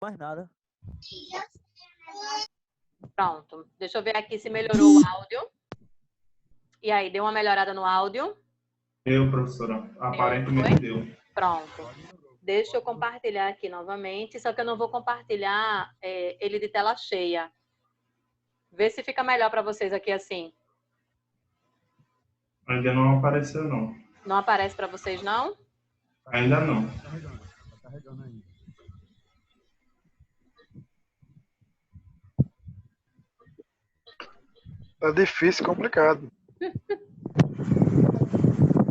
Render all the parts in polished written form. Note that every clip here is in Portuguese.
Mais nada. Pronto. Deixa eu ver aqui se melhorou o áudio. E aí, deu uma melhorada no áudio? Deu, professora. Aparentemente deu. Pronto. Deixa eu compartilhar aqui novamente, só que eu não vou compartilhar ele de tela cheia. Vê se fica melhor para vocês aqui assim. Ainda não apareceu, não. Não aparece para vocês, não? Ainda não. Tá carregando ainda. Tá difícil, complicado.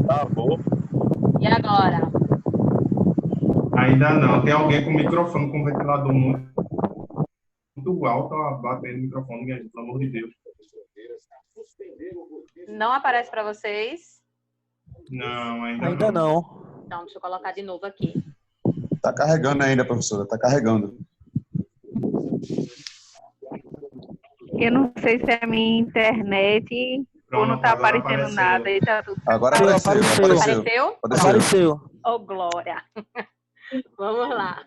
Tá bom. E agora? Ainda não. Tem alguém com o microfone com o ventilador muito alto, batendo no microfone, minha gente, pelo amor de Deus. Não aparece para vocês? Não, Ainda não. Então, deixa eu colocar de novo aqui. Tá carregando ainda, professora. Tá carregando. Eu não sei se é a minha internet ou não tá Agora aparecendo apareceu. nada e tá tudo. Agora Apareceu. apareceu. Apareceu? Apareceu. Oh, glória! Vamos lá.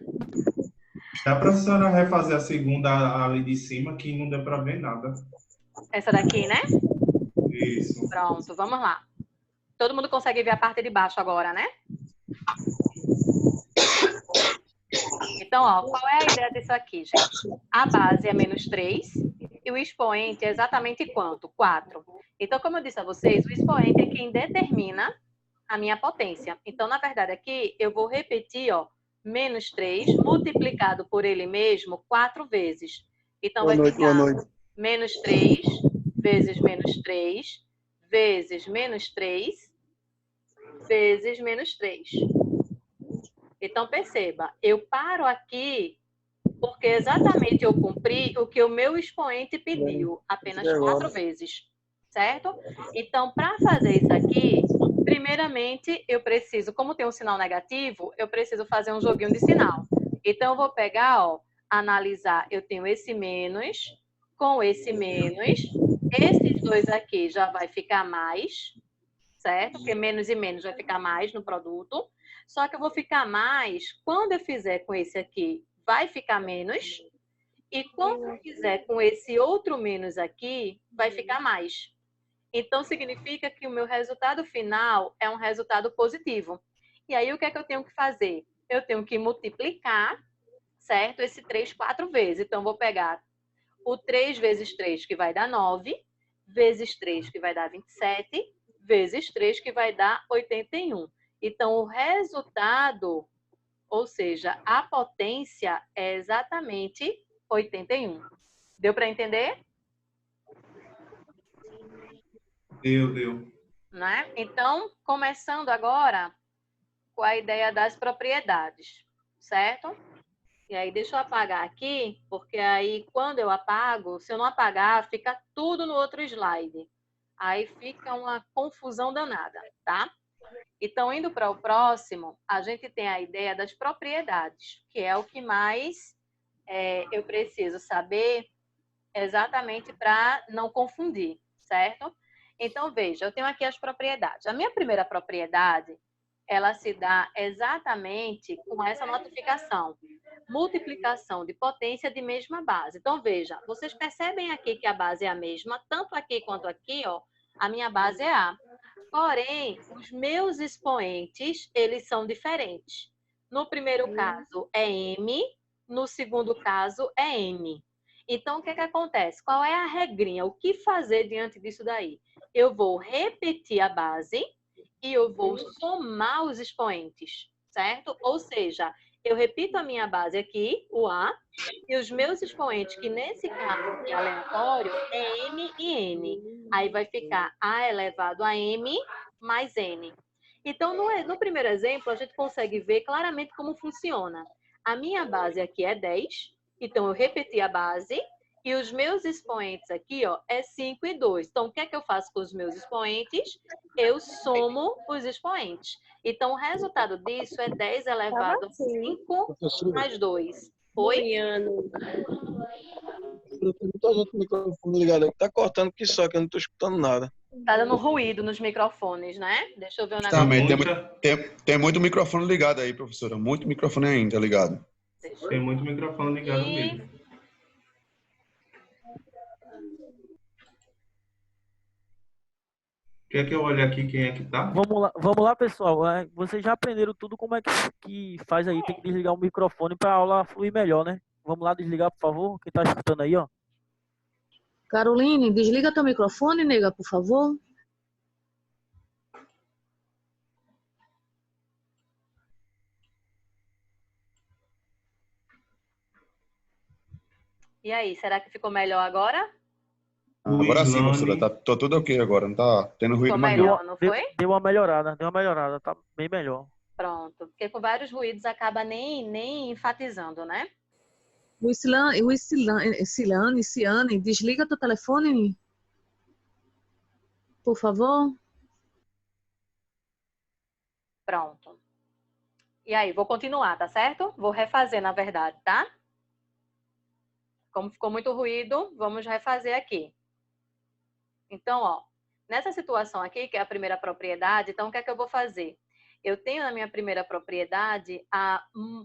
Dá para a senhora refazer a segunda ali de cima, que não deu para ver nada. Essa daqui, né? Isso. Pronto, vamos lá. Todo mundo consegue ver a parte de baixo agora, né? Então, ó, qual é a ideia disso aqui, gente? A base é menos 3 e o expoente é exatamente quanto? 4. Então, como eu disse a vocês, o expoente é quem determina a minha potência. Então, na verdade, aqui eu vou repetir, ó, menos 3 multiplicado por ele mesmo 4 vezes. Então, vai ficar menos 3 vezes menos 3 vezes menos 3 vezes menos 3. Então, perceba, eu paro aqui porque exatamente eu cumpri o que o meu expoente pediu, apenas 4 vezes, certo? Então, para fazer isso aqui, primeiramente, eu preciso, como tem um sinal negativo, eu preciso fazer um joguinho de sinal. Então, eu vou pegar, ó, analisar, eu tenho esse menos com esse menos, esses dois aqui já vai ficar mais, certo? Porque menos e menos vai ficar mais no produto. Só que eu vou ficar mais, quando eu fizer com esse aqui, vai ficar menos. E quando eu fizer com esse outro menos aqui, vai ficar mais. Então, significa que o meu resultado final é um resultado positivo. E aí, o que é que eu tenho que fazer? Eu tenho que multiplicar, certo? Esse 3 4 vezes. Então, vou pegar o 3 vezes 3, que vai dar 9, vezes 3, que vai dar 27, vezes 3, que vai dar 81. Então, o resultado, ou seja, a potência é exatamente 81. Deu para entender? Deu. Né? Então, começando agora com a ideia das propriedades, certo? E aí, deixa eu apagar aqui, porque aí, quando eu apago, se eu não apagar, fica tudo no outro slide. Aí fica uma confusão danada, tá? Então, indo para o próximo, a gente tem a ideia das propriedades, que é o que mais eu preciso saber exatamente para não confundir, certo? Então, veja, eu tenho aqui as propriedades. A minha primeira propriedade, ela se dá exatamente com essa notificação. Multiplicação de potência de mesma base. Então, veja, vocês percebem aqui que a base é a mesma, tanto aqui quanto aqui, ó, a minha base é A. Porém, os meus expoentes, eles são diferentes. No primeiro caso é M, no segundo caso é M. Então, o que acontece? Qual é a regrinha? O que fazer diante disso daí? Eu vou repetir a base e eu vou somar os expoentes, certo? Ou seja, eu repito a minha base aqui, o A, e os meus expoentes, que nesse caso aqui, aleatório, é M e N. Aí vai ficar A elevado a M mais N. Então, no primeiro exemplo, a gente consegue ver claramente como funciona. A minha base aqui é 10, então eu repeti a base, e os meus expoentes aqui, ó, é 5 e 2. Então, o que é que eu faço com os meus expoentes? Eu somo os expoentes. Então, o resultado disso é 10 elevado a 5 mais 2. Oi? Muita gente com o microfone ligado aí. Tá cortando que só, que eu não tô escutando nada. Tá dando ruído nos microfones, né? Deixa eu ver o negócio. Também tem muito microfone ligado aí, professora. Muito microfone ainda ligado. vezes. Tem muito microfone ligado E mesmo. Quer que eu olhe aqui quem é que tá? Vamos lá, pessoal. Vocês já aprenderam tudo como é que faz aí. Tem que desligar o microfone para a aula fluir melhor, né? Vamos lá desligar, por favor. Quem tá escutando aí, ó. Caroline, desliga teu microfone, nega, por favor. e aí, será que ficou melhor agora? Agora sim, professora. Slane. Tá tudo ok agora. Não tá tendo ruído Ficou mais não. melhor, não foi? Deu uma melhorada. Tá bem melhor. Pronto. Porque com vários ruídos acaba nem enfatizando, né? Ciane, desliga teu telefone, por favor. Pronto. E aí, vou continuar, tá certo? Vou refazer, na verdade, tá? Como ficou muito ruído, vamos refazer aqui. Então, ó, nessa situação aqui, que é a primeira propriedade, então o que é que eu vou fazer? Eu tenho na minha primeira propriedade,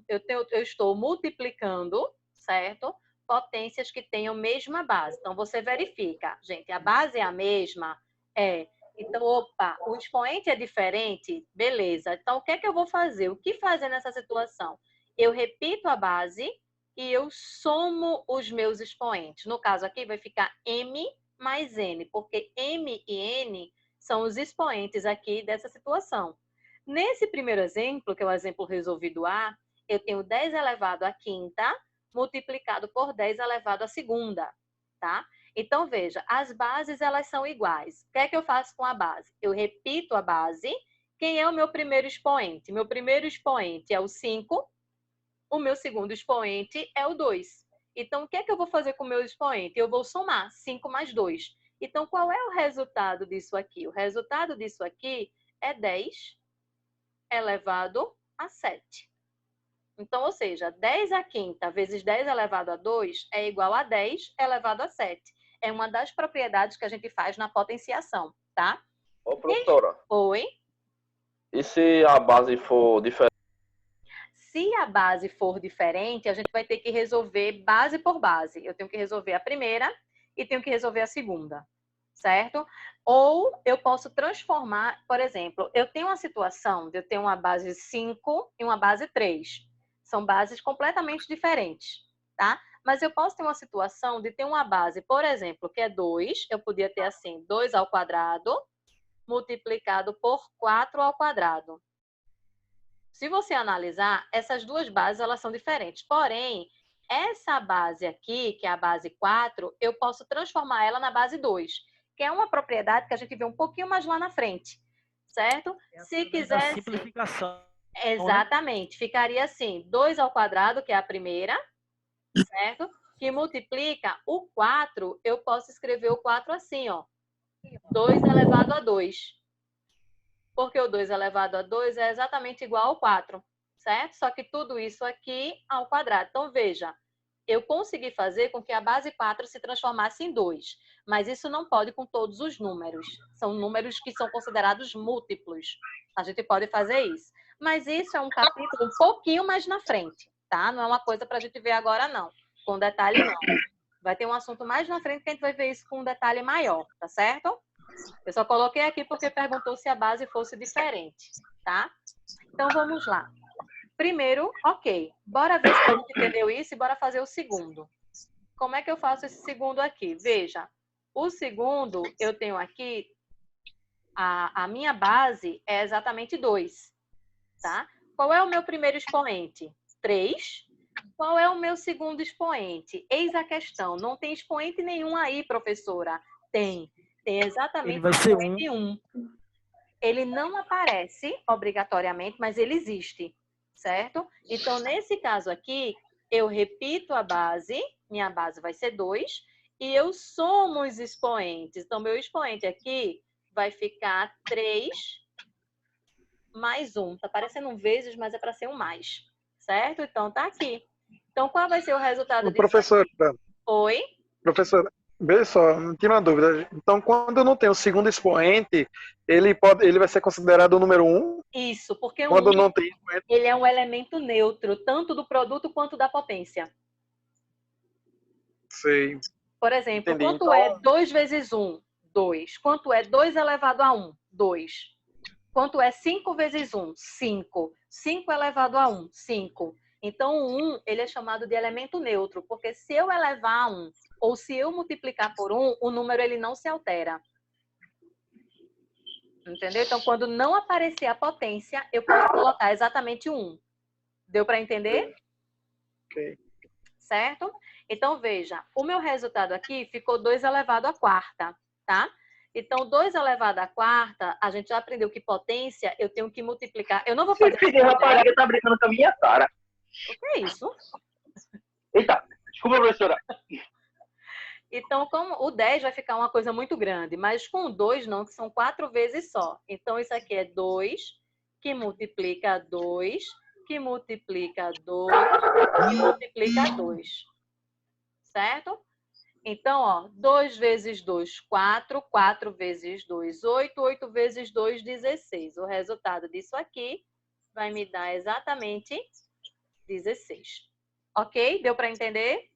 eu estou multiplicando, certo? Potências que tenham mesma base. Então, você verifica, gente, a base é a mesma? É. Então, opa, o expoente é diferente? Beleza. Então, o que é que eu vou fazer? O que fazer nessa situação? Eu repito a base e eu somo os meus expoentes. No caso aqui, vai ficar M mais N, porque M e N são os expoentes aqui dessa situação. Nesse primeiro exemplo, que é o exemplo resolvido A, eu tenho 10 elevado à quinta multiplicado por 10 elevado à segunda, tá? Então, veja, as bases, elas são iguais. O que é que eu faço com a base? Eu repito a base. Quem é o meu primeiro expoente? Meu primeiro expoente é o 5, o meu segundo expoente é o 2. Então, o que é que eu vou fazer com o meu expoente? Eu vou somar 5 mais 2. Então, qual é o resultado disso aqui? O resultado disso aqui é 10 elevado a 7. Então, ou seja, 10 à quinta vezes 10 elevado a 2 é igual a 10 elevado a 7. É uma das propriedades que a gente faz na potenciação, tá? Ô, professora, Oi? e se a base for diferente? Se a base for diferente, a gente vai ter que resolver base por base. Eu tenho que resolver a primeira e tenho que resolver a segunda, certo? Ou eu posso transformar, por exemplo, eu tenho uma situação de eu ter uma base 5 e uma base 3. São bases completamente diferentes, tá? Mas eu posso ter uma situação de ter uma base, por exemplo, que é 2. Eu podia ter assim, 2 ao quadrado multiplicado por 4 ao quadrado. Se você analisar, essas duas bases, elas são diferentes. Porém, essa base aqui, que é a base 4, eu posso transformar ela na base 2, que é uma propriedade que a gente vê um pouquinho mais lá na frente, certo? Se quisesse... Simplificação. Exatamente. Ficaria assim, 2 ao quadrado, que é a primeira, certo? Que multiplica o 4, eu posso escrever o 4 assim, ó. 2 elevado a 2. Porque o 2 elevado a 2 é exatamente igual ao 4, certo? Só que tudo isso aqui ao quadrado. Então, veja, eu consegui fazer com que a base 4 se transformasse em 2. Mas isso não pode com todos os números. São números que são considerados múltiplos. A gente pode fazer isso. Mas isso é um capítulo um pouquinho mais na frente, tá? Não é uma coisa para a gente ver agora, não. Com detalhe, não. Vai ter um assunto mais na frente que a gente vai ver isso com um detalhe maior, tá certo? Eu só coloquei aqui porque perguntou se a base fosse diferente, tá? Então, vamos lá. Primeiro, ok. Bora ver se a gente entendeu isso e bora fazer o segundo. Como é que eu faço esse segundo aqui? Veja, o segundo, eu tenho aqui, a minha base é exatamente 2, tá? Qual é o meu primeiro expoente? 3. Qual é o meu segundo expoente? Eis a questão. Não tem expoente nenhum aí, professora? Tem. Tem exatamente Ele vai ser 1. Ele não aparece obrigatoriamente, mas ele existe, certo? Então, nesse caso aqui, eu repito a base, minha base vai ser 2, e eu somo os expoentes. Então, meu expoente aqui vai ficar 3 mais 1. Tá parecendo um vezes, mas é para ser um mais, certo? Então, tá aqui. Então, qual vai ser o resultado disso? Professora, Oi? professora, veja só, não tinha uma dúvida. Então, quando eu não tenho o segundo expoente, ele vai ser considerado o número 1 Isso, porque Quando 1 não tem expoente, ele é um elemento neutro, tanto do produto quanto da potência. sei. Por exemplo, Entendi. quanto Então, é 2 vezes 1? 2. Quanto é 2 elevado a 1? 2. Quanto é 5 vezes 1? 5. 5 elevado a 1? 5. Então, o 1 ele é chamado de elemento neutro, porque se eu elevar a 1 ou se eu multiplicar por 1, o número ele não se altera. Entendeu? Então, quando não aparecer a potência, eu posso colocar exatamente 1. Deu para entender? ok. Certo? Então, veja, o meu resultado aqui ficou 2 elevado à quarta, tá? Então, 2 elevado à quarta, a gente já aprendeu que potência eu tenho que multiplicar. Eu não vou fazer... Esse rapaz tá brincando com a minha cara. O que é isso? Eita, desculpa, professora. Então, como o 10 vai ficar uma coisa muito grande, mas com o 2 não, que são 4 vezes só. Então, isso aqui é 2, que multiplica 2, que multiplica 2, que multiplica 2. Certo? Então, ó, 2 vezes 2, 4, 4 vezes 2, 8, 8 vezes 2, 16. O resultado disso aqui vai me dar exatamente 16. Ok? Deu para entender?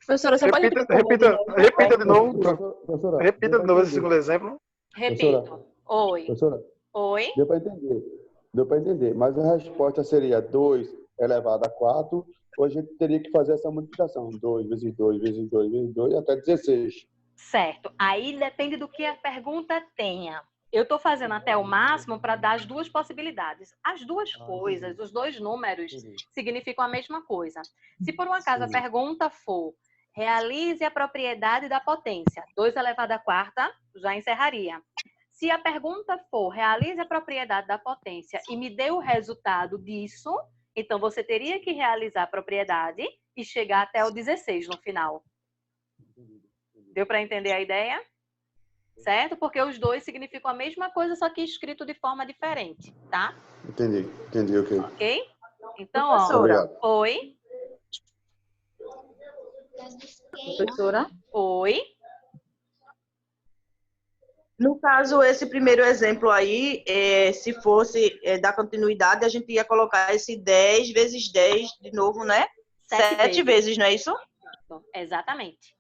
Professora, você pode Repita de novo. Professora, Repita de novo esse entender. segundo exemplo. Repito. Oi. Professora, Oi. deu para entender. Deu para entender. Mas a resposta seria 2 elevado a 4, ou a gente teria que fazer essa multiplicação. 2 vezes 2 vezes 2 vezes 2 até 16. Certo. Aí depende do que a pergunta tenha. Eu estou fazendo até o máximo para dar as duas possibilidades. As duas coisas, os dois números, significam a mesma coisa. Se por um acaso a pergunta for realize a propriedade da potência, 2 elevado à quarta, já encerraria. Se a pergunta for realize a propriedade da potência e me dê o resultado disso, então você teria que realizar a propriedade e chegar até o 16 no final. Deu para entender a ideia? Certo? Porque os dois significam a mesma coisa, só que escrito de forma diferente, tá? Entendi, ok. Ok? Então, ó. Obrigado. Oi. Professora? Oi. No caso, esse primeiro exemplo aí, se fosse dar continuidade, a gente ia colocar esse 10 vezes 10 de novo, né? 7 vezes, não é isso? Exatamente.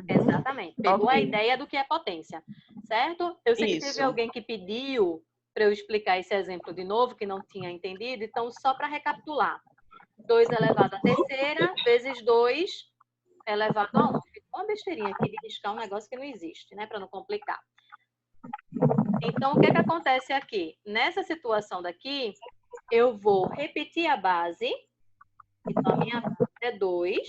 Exatamente. Pegou a ideia do que é potência, certo? Eu sei que teve alguém que pediu para eu explicar esse exemplo de novo, que não tinha entendido, então só para recapitular. 2 elevado à terceira vezes 2 elevado a 1. Ficou uma besteirinha aqui de riscar um negócio que não existe, né? Para não complicar. Então, o que acontece aqui? Nessa situação daqui, eu vou repetir a base. Então, a minha base é 2.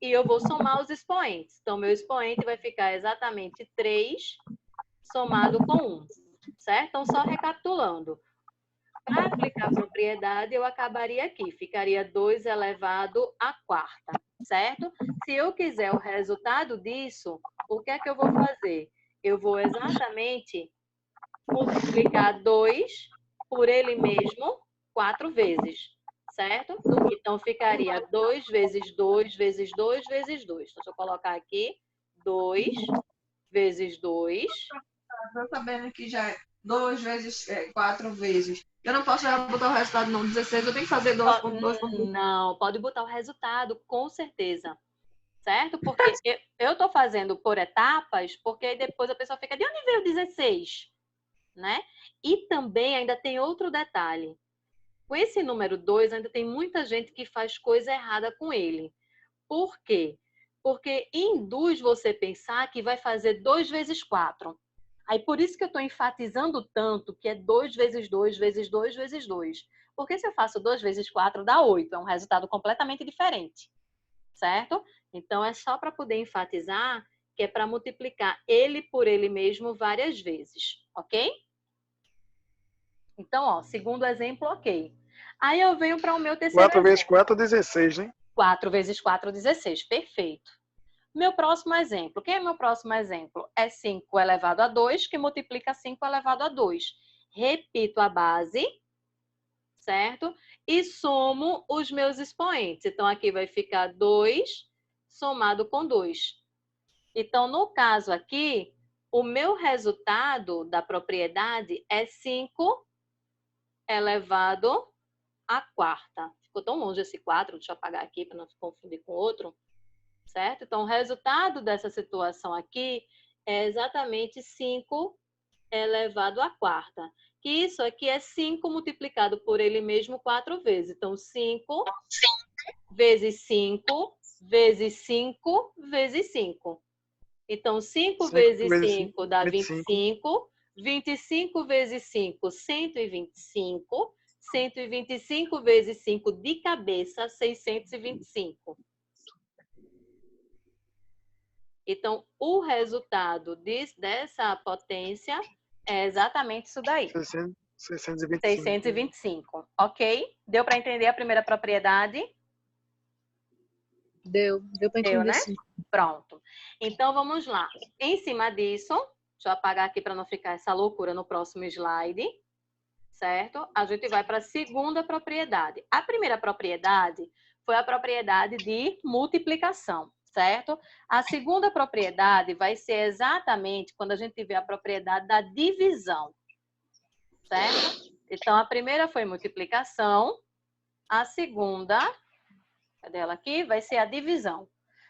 E eu vou somar os expoentes. Então, meu expoente vai ficar exatamente 3 somado com 1. Certo? Então, só recapitulando. Para aplicar a propriedade, eu acabaria aqui. Ficaria 2 elevado à quarta. Certo? Se eu quiser o resultado disso, o que é que eu vou fazer? Eu vou exatamente multiplicar 2 por ele mesmo 4 vezes. Certo? Então, ficaria 2 vezes 2 vezes 2 vezes 2. Então, deixa eu colocar aqui 2 vezes 2. Estou sabendo que já é 2 vezes 4 vezes. Eu não posso já botar o resultado não 16, eu tenho que fazer 2.2. Não, pode botar o resultado, com certeza. Certo? Porque eu estou fazendo por etapas, porque depois a pessoa fica, de onde veio 16? Né? E também ainda tem outro detalhe. Com esse número 2, ainda tem muita gente que faz coisa errada com ele. Por quê? Porque induz você a pensar que vai fazer 2 vezes 4. Aí por isso que eu estou enfatizando tanto que é 2 vezes 2 vezes 2 vezes 2. Porque se eu faço 2 vezes 4, dá 8. É um resultado completamente diferente. Certo? Então, é só para poder enfatizar que é para multiplicar ele por ele mesmo várias vezes. Ok? Então, ó, segundo exemplo, ok. Aí eu venho para o meu terceiro 4 vezes 4, 16, né? 4 vezes 4, 16. Perfeito. Meu próximo exemplo. Quem é meu próximo exemplo? É 5 elevado a 2, que multiplica 5 elevado a 2. Repito a base, certo? E somo os meus expoentes. Então, aqui vai ficar 2 somado com 2. Então, no caso aqui, o meu resultado da propriedade é 5 elevado à quarta. Ficou tão longe esse 4, deixa eu apagar aqui para não se confundir com outro, certo? Então, o resultado dessa situação aqui é exatamente 5 elevado à quarta. Que isso aqui é 5 multiplicado por ele mesmo 4 vezes. Então, 5 vezes 5 vezes 5 vezes 5. Então, 5 vezes 5 dá 25. 25 vezes 5, 125. 125 vezes 5 de cabeça, 625. Então, o resultado dessa potência é exatamente isso daí. 625. 625, ok? Deu para entender a primeira propriedade? Deu para entender, né? sim. Pronto. Então, vamos lá. Em cima disso, deixa eu apagar aqui para não ficar essa loucura no próximo slide, certo? A gente vai para a segunda propriedade. A primeira propriedade foi a propriedade de multiplicação, certo? A segunda propriedade vai ser exatamente quando a gente vê a propriedade da divisão, certo? Então, a primeira foi multiplicação, a segunda, cadê ela aqui? Vai ser a divisão.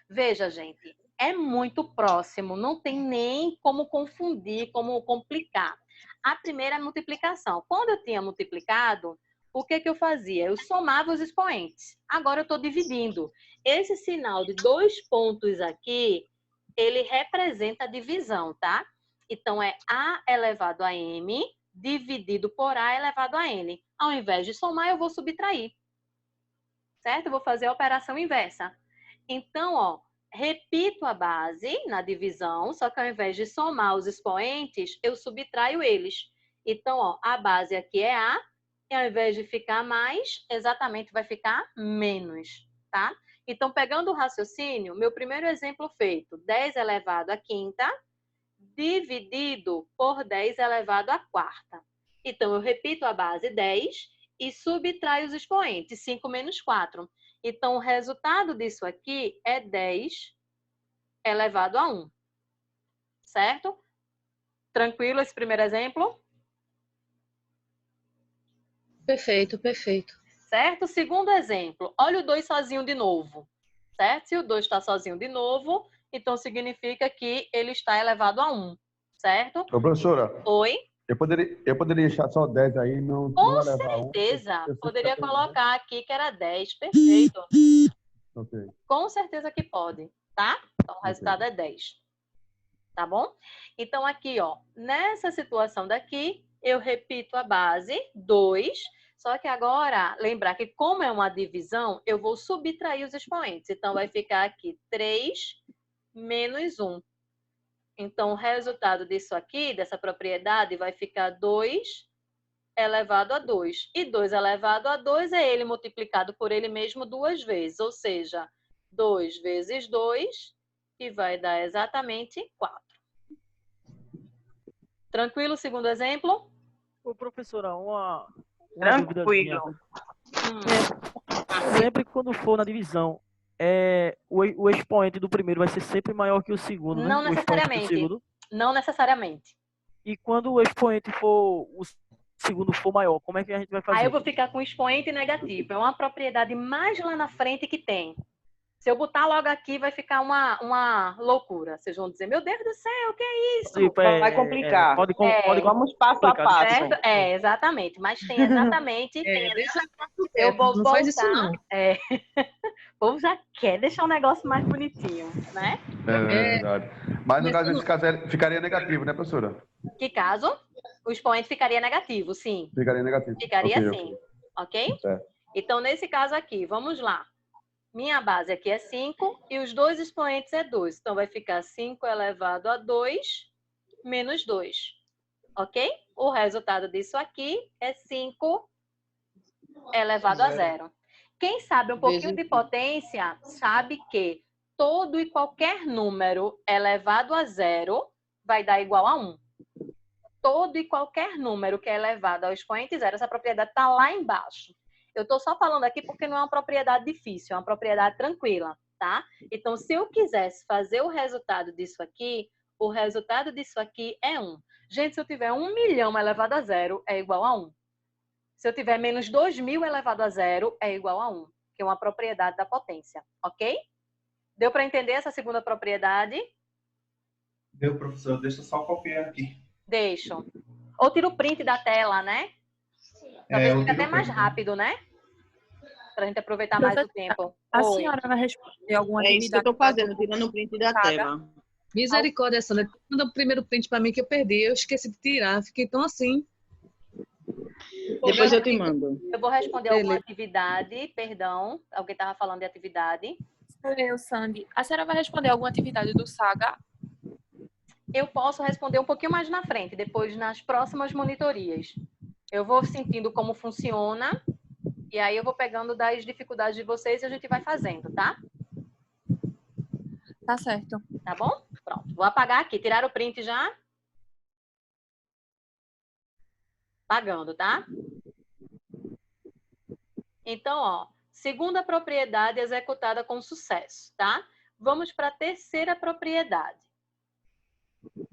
Veja, gente, é muito próximo, não tem nem como confundir, como complicar. A primeira é a multiplicação. Quando eu tinha multiplicado, o que eu fazia? Eu somava os expoentes. Agora eu estou dividindo. Esse sinal de 2 pontos aqui, ele representa a divisão, tá? Então, é A elevado a M dividido por A elevado a N. Ao invés de somar, eu vou subtrair. Certo? Eu vou fazer a operação inversa. Então, ó, repito a base na divisão, só que ao invés de somar os expoentes, eu subtraio eles. Então, ó, a base aqui é A, e ao invés de ficar mais, exatamente vai ficar menos, tá? Então, pegando o raciocínio, meu primeiro exemplo feito, 10 elevado à quinta, dividido por 10 elevado à quarta. Então, eu repito a base 10 e subtraio os expoentes, 5 menos 4. Então, o resultado disso aqui é 10 elevado a 1. Certo? Tranquilo esse primeiro exemplo? Perfeito, perfeito. Certo? Segundo exemplo, olha o 2 sozinho de novo. Certo? Se o 2 está sozinho de novo, então significa que ele está elevado a 1. Certo? Ô, professora. Oi? Eu poderia deixar só 10 aí, não Com levar 1. certeza. Poderia colocar aqui que era 10. Perfeito. Okay. Com certeza que pode, tá? Então, o resultado é 10. Tá bom? Então, aqui, ó, nessa situação daqui, eu repito a base, 2. Só que agora, lembrar que como é uma divisão, eu vou subtrair os expoentes. Então, vai ficar aqui 3 menos 1. Então, o resultado disso aqui, dessa propriedade, vai ficar 2 elevado a 2. E 2 elevado a 2 é ele multiplicado por ele mesmo 2 vezes. Ou seja, 2 vezes 2, que vai dar exatamente 4. Tranquilo o segundo exemplo? Ô, professora, uma Tranquilo. Sempre que quando for na divisão, o expoente do primeiro vai ser sempre maior que o segundo, né? Não O expoente do necessariamente. segundo. Não necessariamente. E quando o expoente for, o segundo for maior, como é que a gente vai fazer? Aí eu vou ficar com expoente negativo. É uma propriedade mais lá na frente que tem. Se eu botar logo aqui, vai ficar uma loucura. Vocês vão dizer, meu Deus do céu, o que é isso? Vai complicar. Vamos passo a passo. Certo? Exatamente. Mas tem exatamente... eu vou não voltar, faz isso, não. O povo já quer deixar o negócio mais bonitinho, né? É verdade. Mas no caso desse caso, ficaria negativo, né, professora? Que caso? O expoente ficaria negativo, sim. Ficaria negativo. Ficaria Ok, sim. Ok? Certo. Então, nesse caso aqui, vamos lá. Minha base aqui é 5 e os dois expoentes é 2. Então, vai ficar 5 elevado a 2 menos 2. Ok? O resultado disso aqui é 5 elevado a 0. Quem sabe um pouquinho de potência sabe que todo e qualquer número elevado a 0 vai dar igual a 1. Todo e qualquer número que é elevado ao expoente 0, essa propriedade está lá embaixo. Eu estou só falando aqui porque não é uma propriedade difícil, é uma propriedade tranquila, tá? Então, se eu quisesse fazer o resultado disso aqui é 1. Gente, se eu tiver 1 milhão elevado a 0, é igual a 1. Se eu tiver menos 2.000 elevado a 0, é igual a 1, que é uma propriedade da potência, ok? Deu para entender essa segunda propriedade? Deu, professor. Deixa eu só copiar aqui. Deixo. Ou tira o print da tela, né? Talvez eu fique tiro até o mais print. rápido, né? Para a gente aproveitar mais o tempo. A Oi. senhora vai responder alguma É isso que eu atividade? tô fazendo, tirando o print da tela. Misericórdia, Sandra. Manda o primeiro print para mim que eu perdi. Eu esqueci de tirar. Fiquei tão assim. Depois eu te mando. Eu vou responder alguma atividade, perdão. Alguém estava falando de atividade. Sou eu, Sandy. A senhora vai responder alguma atividade do Saga? Eu posso responder um pouquinho mais na frente, depois nas próximas monitorias. Eu vou sentindo como funciona e aí eu vou pegando das dificuldades de vocês e a gente vai fazendo, tá? Tá certo. Tá bom? Pronto. Vou apagar aqui. Tiraram o print já? Apagando, tá? Então, ó, segunda propriedade executada com sucesso, tá? Vamos para a terceira propriedade.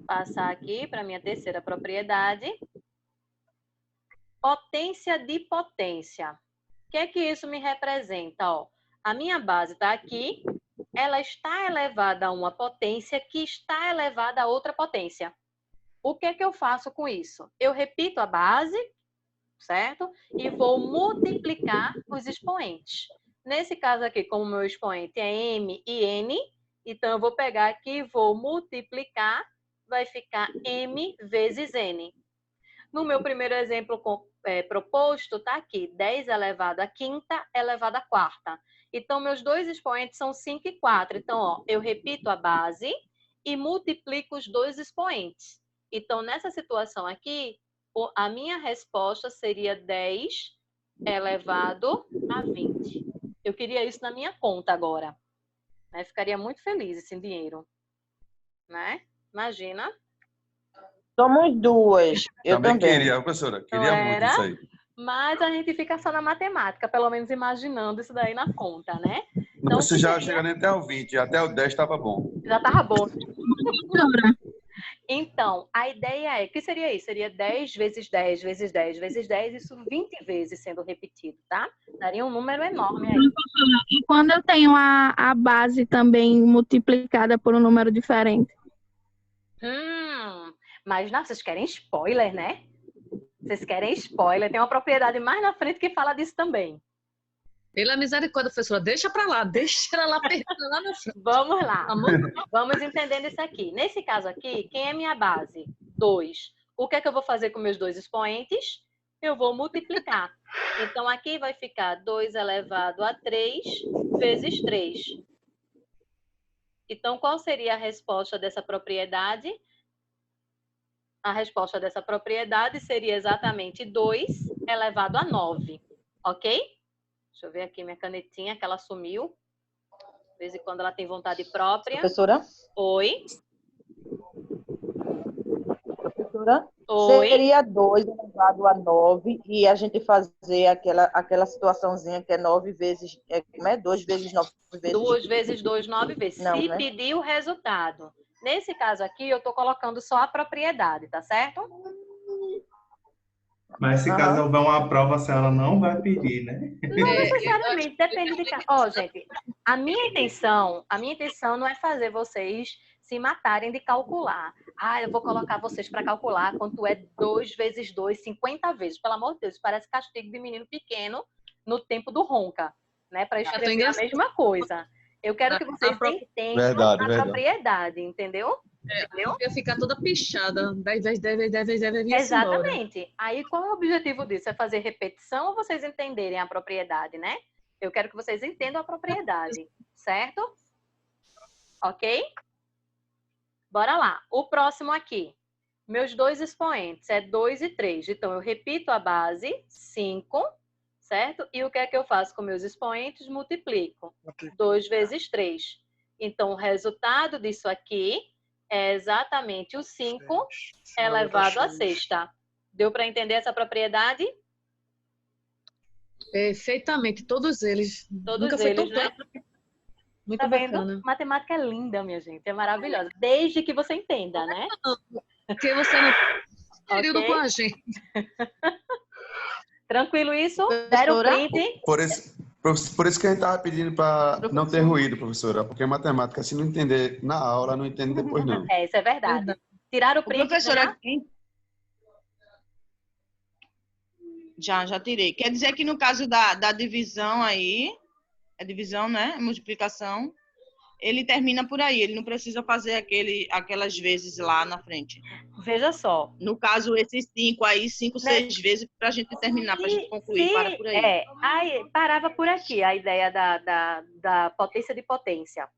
Passar aqui para a minha terceira propriedade. Potência de potência. O que é que isso me representa? Ó, a minha base está aqui, ela está elevada a uma potência que está elevada a outra potência. O que é que eu faço com isso? Eu repito a base, certo? E vou multiplicar os expoentes. Nesse caso aqui, como o meu expoente é M e N, então eu vou pegar aqui e vou multiplicar, vai ficar M vezes N. No meu primeiro exemplo proposto, está aqui, 10 elevado à quinta elevado à quarta. Então, meus dois expoentes são 5 e 4. Então, ó, eu repito a base e multiplico os dois expoentes. Então, nessa situação aqui, a minha resposta seria 10 elevado a 20. Eu queria isso na minha conta agora. Né? Ficaria muito feliz esse dinheiro. Né? Imagina. Somos duas. Eu também. Queria, professora. Queria muito isso aí. Mas a gente fica só na matemática, pelo menos imaginando isso daí na conta, né? Não precisava chegar nem até o 20, até o 10 estava bom. Já estava bom. Então, a ideia é, o que seria isso? Seria 10 vezes 10 vezes 10 vezes 10, isso 20 vezes sendo repetido, tá? Daria um número enorme aí. E quando eu tenho a base também multiplicada por um número diferente? Mas não, vocês querem spoiler, né? Vocês querem spoiler. Tem uma propriedade mais na frente que fala disso também. Pela misericórdia, professora, deixa pra lá, deixa ela lá na frente. Vamos lá. Vamos entendendo isso aqui. Nesse caso aqui, quem é minha base? 2. O que é que eu vou fazer com meus dois expoentes? Eu vou multiplicar. Então, aqui vai ficar 2 elevado a 3 vezes 3. Então, qual seria a resposta dessa propriedade? A resposta dessa propriedade seria exatamente 2 elevado a 9. Ok? Deixa eu ver aqui minha canetinha, que ela sumiu. De vez em quando ela tem vontade própria. Professora? Oi. Professora? Oi. Seria 2 elevado a 9 e a gente fazer aquela situaçãozinha que é 9 vezes... Como é? 2 vezes 9 vezes... 2 vezes 2, 9 vezes. Não, Se né? pedir o resultado. Nesse caso aqui, eu estou colocando só a propriedade, tá certo? Mas se caso houver uma prova, se ela não vai pedir, né? Não necessariamente, depende de cada. Ó, gente, a minha intenção não é fazer vocês se matarem de calcular. Eu vou colocar vocês para calcular quanto é 2 vezes 2, 50 vezes. Pelo amor de Deus, parece castigo de menino pequeno no tempo do ronca, né? Para escrever a mesma coisa. Eu quero que vocês entendam a propriedade, entendeu? Eu ia ficar toda pichada. 10 vezes 10 vezes 10 vezes 10 vezes. Exatamente. Aí, qual é o objetivo disso? É fazer repetição ou vocês entenderem a propriedade, né? Eu quero que vocês entendam a propriedade, certo? Ok? Bora lá. O próximo aqui. Meus dois expoentes é 2 e 3. Então, eu repito a base, 5, certo? E o que é que eu faço com meus expoentes? Multiplico. 2 vezes 3. Então, o resultado disso aqui é exatamente o 5 elevado à sexta. Deu para entender essa propriedade? Perfeitamente, todos eles. Todos Nunca foi eles, tão claro. né? Muito Tá vendo? bacana. Matemática é linda, minha gente. É maravilhosa. Desde que você entenda, né? Porque você não período Ok? com a gente. Tranquilo isso? Deram Professora? print? Por isso que a gente estava pedindo para não ter ruído, professora, porque matemática, se não entender na aula, não entende depois, não. É, isso é verdade. Tiraram o O print, professor né? aqui. Já tirei. Quer dizer que no caso da divisão aí, é divisão, né? Multiplicação, ele termina por aí, ele não precisa fazer aquelas vezes lá na frente. Veja só. No caso, esses 5 aí, 5, 6 vezes, para a gente terminar, para a gente concluir, para por aí. Aí parava por aqui a ideia da potência de potência,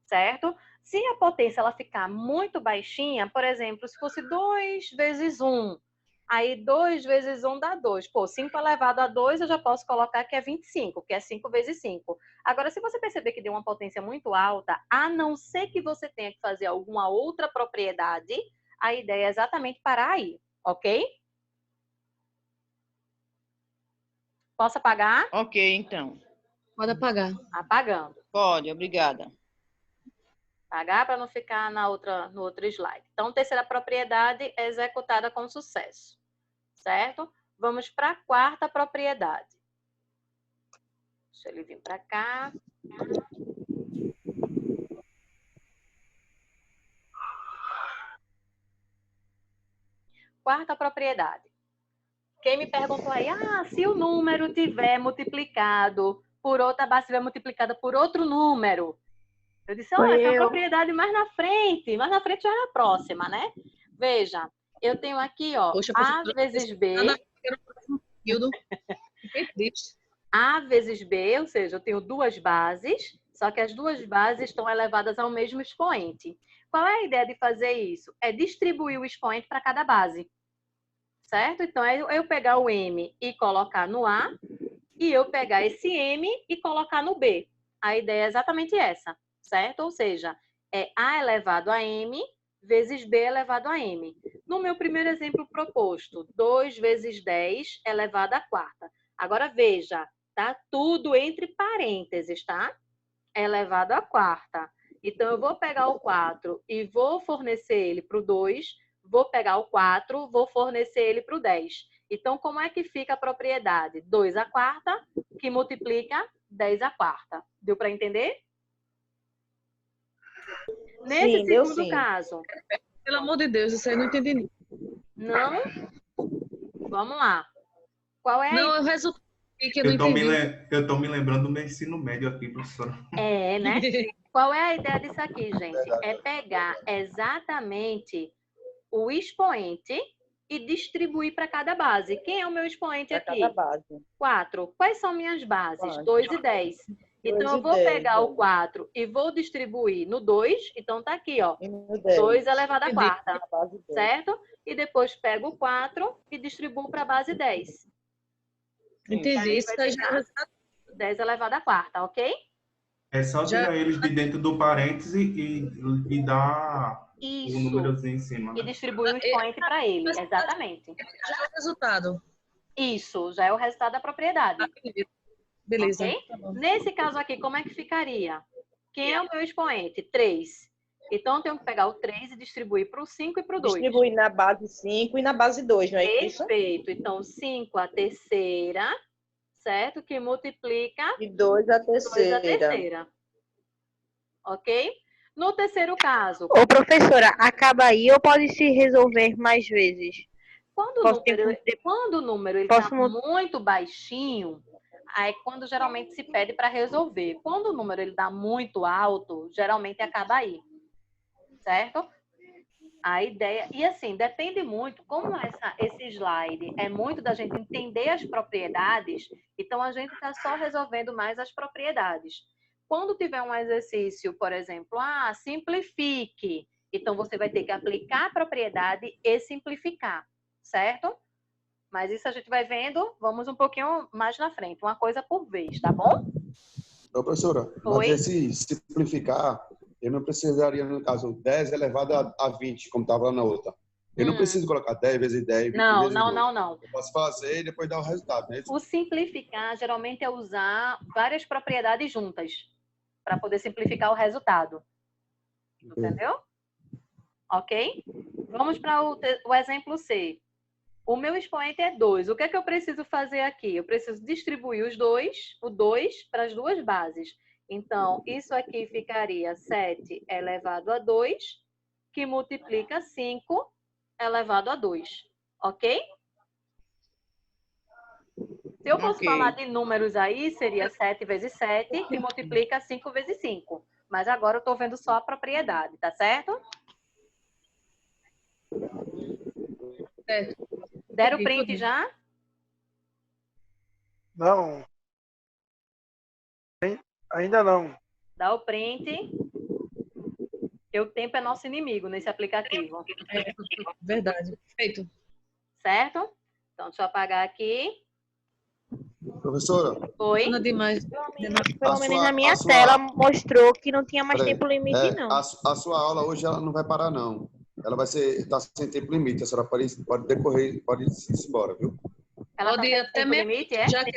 certo? Se a potência ela ficar muito baixinha, por exemplo, se fosse 2 vezes 1, aí 2 vezes 1 dá 2. Pô, 5 elevado a 2 eu já posso colocar que é 25, que é 5 vezes 5. Agora, se você perceber que deu uma potência muito alta, a não ser que você tenha que fazer alguma outra propriedade, a ideia é exatamente parar aí, ok? Posso apagar? Ok, então. Pode apagar. Apagando. Pode, obrigada. Apagar para não ficar no outro slide. Então, terceira propriedade é executada com sucesso, certo? Vamos para a quarta propriedade. Deixa ele vir para cá. Quarta propriedade. Quem me perguntou aí, se o número tiver multiplicado por outra base, tiver multiplicada por outro número. Eu disse, essa é a propriedade mais na frente já é a próxima, né? Veja, eu tenho aqui, ó, Poxa, A vezes B. A vezes B, ou seja, eu tenho duas bases, só que as duas bases estão elevadas ao mesmo expoente. Qual é a ideia de fazer isso? É distribuir o expoente para cada base. Certo? Então, é eu pegar o M e colocar no A, e eu pegar esse M e colocar no B. A ideia é exatamente essa, certo? Ou seja, é A elevado a M vezes B elevado a M. No meu primeiro exemplo proposto, 2 vezes 10 elevado à quarta. Agora, veja, tá tudo entre parênteses, tá? Elevado à quarta. Então, eu vou pegar o 4 e vou fornecer ele para o 2, vou pegar o 4, vou fornecer ele para o 10. Então, como é que fica a propriedade? 2 à quarta, que multiplica 10 à quarta. Deu para entender? Nesse segundo caso. Pelo amor de Deus, isso aí eu não entendi. Não? Vamos lá. Qual é Não, é o resultado que eu não entendi. Eu estou me lembrando do meu ensino médio aqui, professora. É, né? Qual é a ideia disso aqui, gente? É pegar exatamente o expoente e distribuir para cada base. Quem é o meu expoente aqui? 4. Quais são minhas bases? 2 e 10. Então, eu vou pegar o 4 e vou distribuir no 2. Então, tá aqui, ó. 2 elevado à quarta. Certo? E depois pego o 4 e distribuo para a base 10. Entendi. Isso aí já é 10 elevado à quarta, ok? É só tirar eles de dentro do parêntese e dar o númerozinho em cima. E distribuir o expoente para ele, exatamente. Já é o resultado. Isso, já é o resultado da propriedade. Beleza. Okay? Tá bom. Nesse caso aqui, como é que ficaria? Quem é o meu expoente? 3. Então, eu tenho que pegar o 3 e distribuir para o 5 e para o 2. Distribuir na base 5 e na base 2, não é isso? Perfeito. Então, 5 a terceira, certo? Que multiplica... E 2 a terceira. 2 a terceira. Ok? No terceiro caso... Ô, professora, acaba aí ou pode se resolver mais vezes? Quando o número está muito baixinho, aí é quando geralmente se pede para resolver. Quando o número está muito alto, geralmente acaba aí. Certo? A ideia... E assim, depende muito, como esse slide é muito da gente entender as propriedades, então a gente está só resolvendo mais as propriedades. Quando tiver um exercício, por exemplo, simplifique, então você vai ter que aplicar a propriedade e simplificar, certo? Mas isso a gente vai vendo, vamos um pouquinho mais na frente, uma coisa por vez, tá bom? Ô, professora, mas esse simplificar, eu não precisaria, no caso, 10 elevado a 20, como estava lá na outra. Eu não preciso colocar 10 vezes 10, 20 não, vezes 2. não. Eu posso fazer e depois dar o resultado, né? O simplificar, geralmente, é usar várias propriedades juntas, para poder simplificar o resultado. Entendeu? Ok? Vamos para o exemplo C. O meu expoente é 2. O que é que eu preciso fazer aqui? Eu preciso distribuir o 2 para as duas bases. Então, isso aqui ficaria 7 elevado a 2, que multiplica 5 elevado a 2. Ok? Se eu fosse falar de números aí, seria 7 vezes 7, que multiplica 5 vezes 5. Mas agora eu estou vendo só a propriedade, tá certo? Deram o print já? Não. Ainda não. Dá o print. Porque o tempo é nosso inimigo nesse aplicativo. Verdade. Feito. Certo? Então, deixa eu apagar aqui. Professora? Oi? Não demais. Pelo menos na minha tela mostrou que não tinha mais Peraí. tempo limite, não. A sua aula hoje ela não vai parar, não. Ela vai tá sem tempo limite. A senhora pode decorrer, pode ir embora, viu? Ela Pode tá até tempo mesmo, limite, é? já que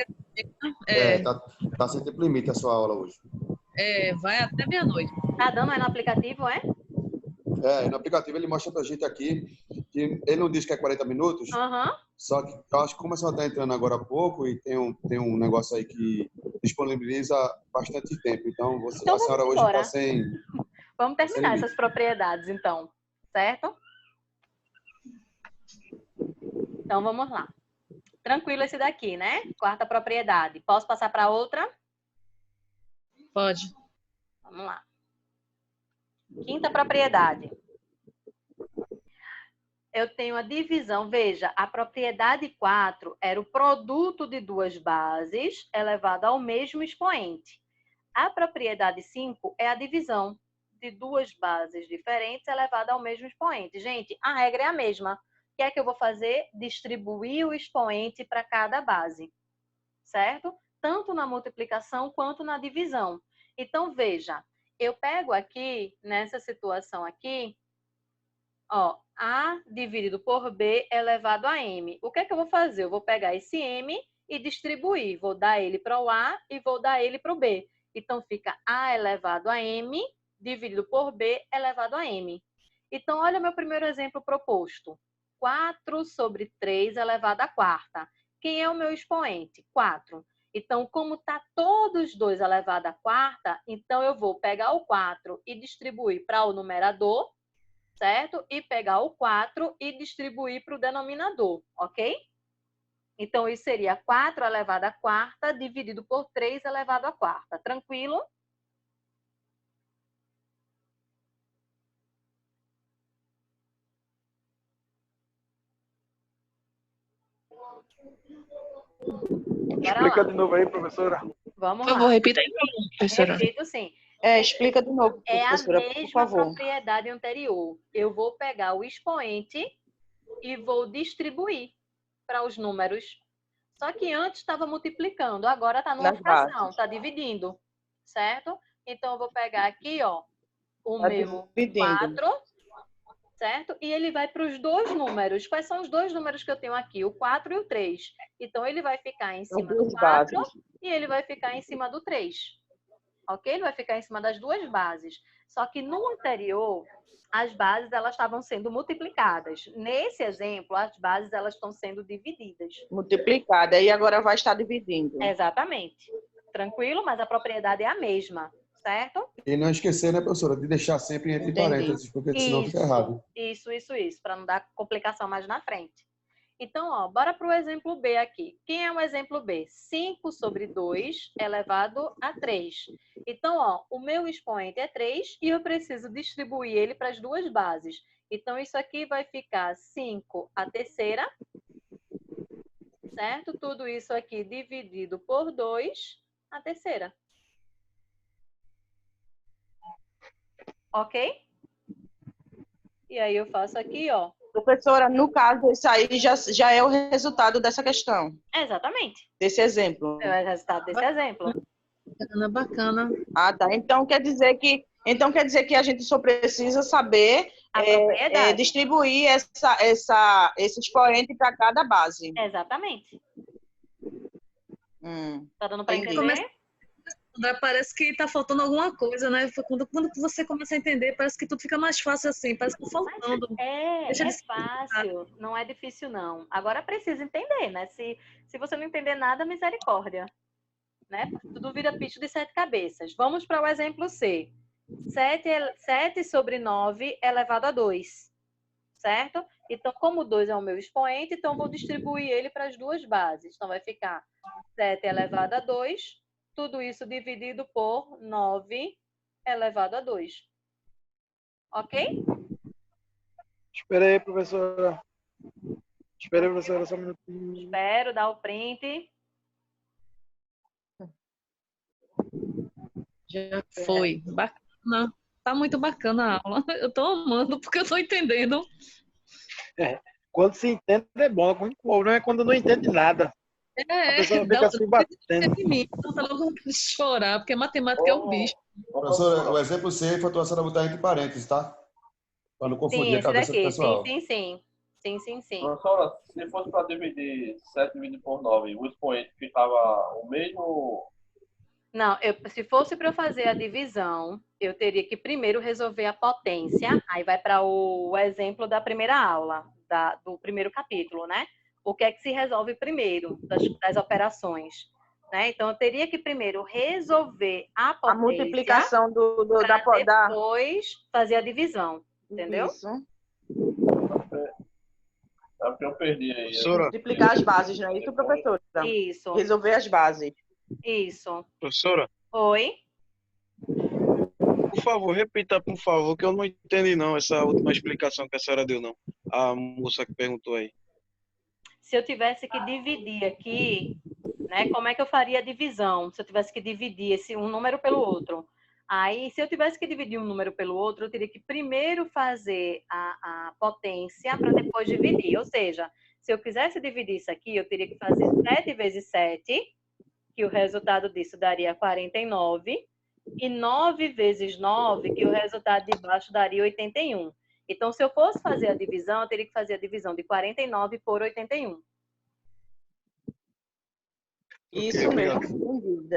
Tá sem tempo limite a sua aula hoje. vai até meia-noite. Tá dando aí no aplicativo, é? No aplicativo ele mostra pra gente aqui que ele não diz que é 40 minutos, só que eu acho que como a senhora está entrando agora há pouco e tem um negócio aí que disponibiliza bastante tempo. Então, a senhora hoje está sem... Vamos terminar essas propriedades, então. Certo? Então, vamos lá. Tranquilo esse daqui, né? Quarta propriedade. Posso passar para outra? Pode. Vamos lá. Quinta propriedade. Eu tenho a divisão. Veja, a propriedade 4 era o produto de duas bases elevado ao mesmo expoente. A propriedade 5 é a divisão de duas bases diferentes elevada ao mesmo expoente. Gente, a regra é a mesma. O que é que eu vou fazer? Distribuir o expoente para cada base. Certo? Tanto na multiplicação quanto na divisão. Então, veja, eu pego aqui, nessa situação aqui, ó, A dividido por B elevado a M. O que é que eu vou fazer? Eu vou pegar esse M e distribuir. Vou dar ele para o A e vou dar ele para o B. Então, fica A elevado a M dividido por B elevado a M. Então, olha o meu primeiro exemplo proposto. 4 sobre 3 elevado à quarta. Quem é o meu expoente? 4. Então, como está todos 2 elevado à quarta, então eu vou pegar o 4 e distribuir para o numerador, certo? E pegar o 4 e distribuir para o denominador, ok? Então, isso seria 4 elevado à quarta dividido por 3 elevado à quarta. Tranquilo? Explica de novo aí, professora. Vamos Por lá. favor, repita aí, professora. Repito, sim. Explica de novo, professora, É a por mesma favor. propriedade anterior. Eu vou pegar o expoente e vou distribuir para os números. Só que antes estava multiplicando, agora está numa Nas fração, bases. está dividindo, certo? Então, eu vou pegar aqui, ó, o Tá meu dividindo. 4, certo? E ele vai para os dois números. Quais são os dois números que eu tenho aqui? O 4 e o 3. Então, ele vai ficar em cima do duas 4 bases. e ele vai ficar em cima do 3. Ok? Ele vai ficar em cima das duas bases. Só que no anterior, as bases elas estavam sendo multiplicadas. Nesse exemplo, as bases elas estão sendo divididas. Multiplicada. E agora vai estar dividindo. Exatamente. Tranquilo? Mas a propriedade é a mesma, certo? E não esquecer, né, professora, de deixar sempre entre parênteses, porque senão fica errado. Isso, para não dar complicação mais na frente. Então, ó, bora para o exemplo B aqui. Quem é o exemplo B? 5 sobre 2 elevado a 3. Então, ó, o meu expoente é 3 e eu preciso distribuir ele para as duas bases. Então, isso aqui vai ficar 5 a terceira, certo? Tudo isso aqui dividido por 2 a terceira. Ok? E aí eu faço aqui, ó. Professora, no caso, isso aí já é o resultado dessa questão. Exatamente. Desse exemplo. É o resultado desse exemplo. Bacana, bacana. Ah, tá. Então quer dizer que a gente só precisa saber distribuir esse expoente para cada base. Exatamente. Tá dando para entender? André, parece que tá faltando alguma coisa, né? Quando você começa a entender, parece que tudo fica mais fácil assim, parece que tá faltando. É Deixa de ser fácil, não é difícil, não. Agora precisa entender, né? Se você não entender nada, misericórdia. Né? Tudo vira bicho de 7 cabeças. Vamos para o exemplo C. 7 sobre 9 elevado a 2. Certo? Então, como 2 é o meu expoente, então vou distribuir ele para as duas bases. Então, vai ficar 7 elevado a 2, tudo isso dividido por 9 elevado a 2. Ok? Espera aí, professora. Espera aí, professora, só um minutinho. Espero dar o print. Já foi. Bacana. Tá muito bacana a aula. Eu tô amando, porque eu tô entendendo. Quando se entende é bom, o problema é quando não entende nada. A pessoa fica se batendo. Então tá logo vontade de chorar, porque matemática é um bicho. Professora, o exemplo C foi a senhora botar entre parênteses, tá? Para não confundir a cabeça do pessoal. Sim. Professora, se fosse para dividir 7 dividido por 9, o expoente ficava o mesmo... Não, se fosse para eu fazer a divisão, eu teria que primeiro resolver a potência. Aí vai para o exemplo da primeira aula, do primeiro capítulo, né? O que é que se resolve primeiro das operações? Né? Então, eu teria que primeiro resolver a potência. A multiplicação depois fazer a divisão. Entendeu? Isso. É porque eu perdi aí. Multiplicar as bases, não é isso, professora? Isso. Resolver as bases. Isso. Professora? Oi? Por favor, repita, por favor, que eu não entendi não essa última explicação que a senhora deu, não. A moça que perguntou aí. Se eu tivesse que dividir aqui, né, como é que eu faria a divisão? Se eu tivesse que dividir um número pelo outro. Aí, se eu tivesse que dividir um número pelo outro, eu teria que primeiro fazer a potência para depois dividir. Ou seja, se eu quisesse dividir isso aqui, eu teria que fazer 7 vezes 7, que o resultado disso daria 49, e 9 vezes 9, que o resultado de baixo daria 81. Então, se eu fosse fazer a divisão, eu teria que fazer a divisão de 49 por 81. Isso mesmo.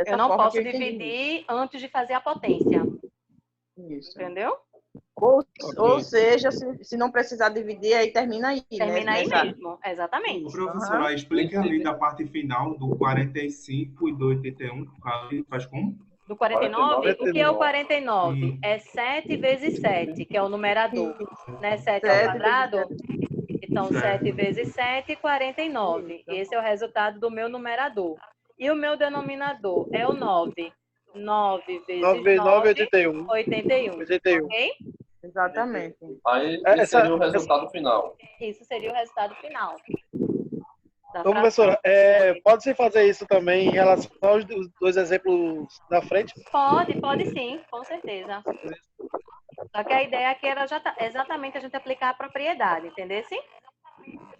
Eu não posso dividir antes de fazer a potência. Isso. Entendeu? Ou seja, se não precisar dividir, aí termina aí. Termina né? aí mesmo, exatamente. Professora, explica ali da parte final do 45 e do 81. Faz como? Do 49? O que é o 49? É 7 vezes 7, que é o numerador. Né? 7 ao quadrado? Então, 7 vezes 7, 49. Esse é o resultado do meu numerador. E o meu denominador é o 9. 9 vezes 9, 81. 81. Ok? Exatamente. Aí esse seria o resultado final. Isso seria o resultado final. Então, professora, pode-se fazer isso também em relação aos dois exemplos da frente? Pode sim, com certeza. Só que a ideia aqui era exatamente a gente aplicar a propriedade, entendeu? Sim?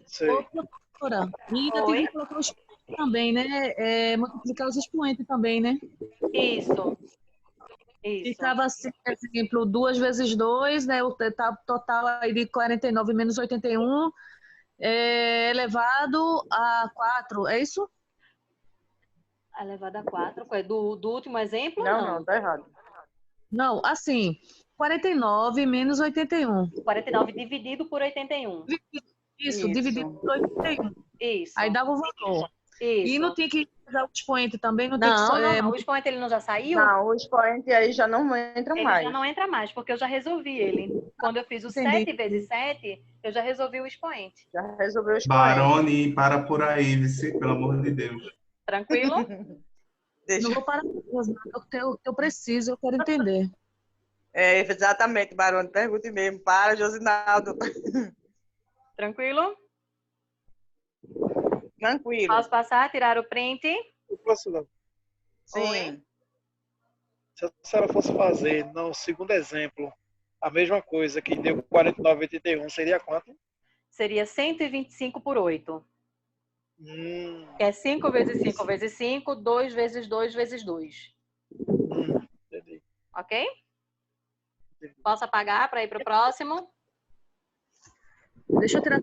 Sim. Professora, e ainda tem que colocar os expoentes também, né? Multiplicar os expoentes também, né? Isso. Ficava assim, por exemplo, 2 vezes 2, né? O total aí de 49 menos 81 elevado a 4, é isso? Elevado a 4, foi do último exemplo? Não, tá errado. Não, assim, 49 menos 81. 49 dividido por 81. Isso, dividido por 81. Isso. Aí dava o valor. Isso. E não tinha que usar o expoente também? Não, não. O expoente ele não já saiu? Não, o expoente aí já não entra mais. Ele já não entra mais, porque eu já resolvi ele. Quando eu fiz o 7 vezes 7, eu já resolvi o expoente. Já resolveu o expoente. Barone, para por aí, vice, pelo amor de Deus. Tranquilo? Não vou parar, eu preciso, eu quero entender. Exatamente, Barone, pergunte mesmo. Para, Josinaldo. Tranquilo? Tranquilo. Posso passar, tirar o print? Professora. Sim. Oi? Se a senhora fosse fazer, no segundo exemplo, a mesma coisa que deu 49, 81, seria quanto? Seria 125 por 8. Que é 5 vezes 5 vezes 5, 2 vezes 2 vezes 2. Entendi. Ok? Posso apagar para ir para o próximo? Deixa eu tirar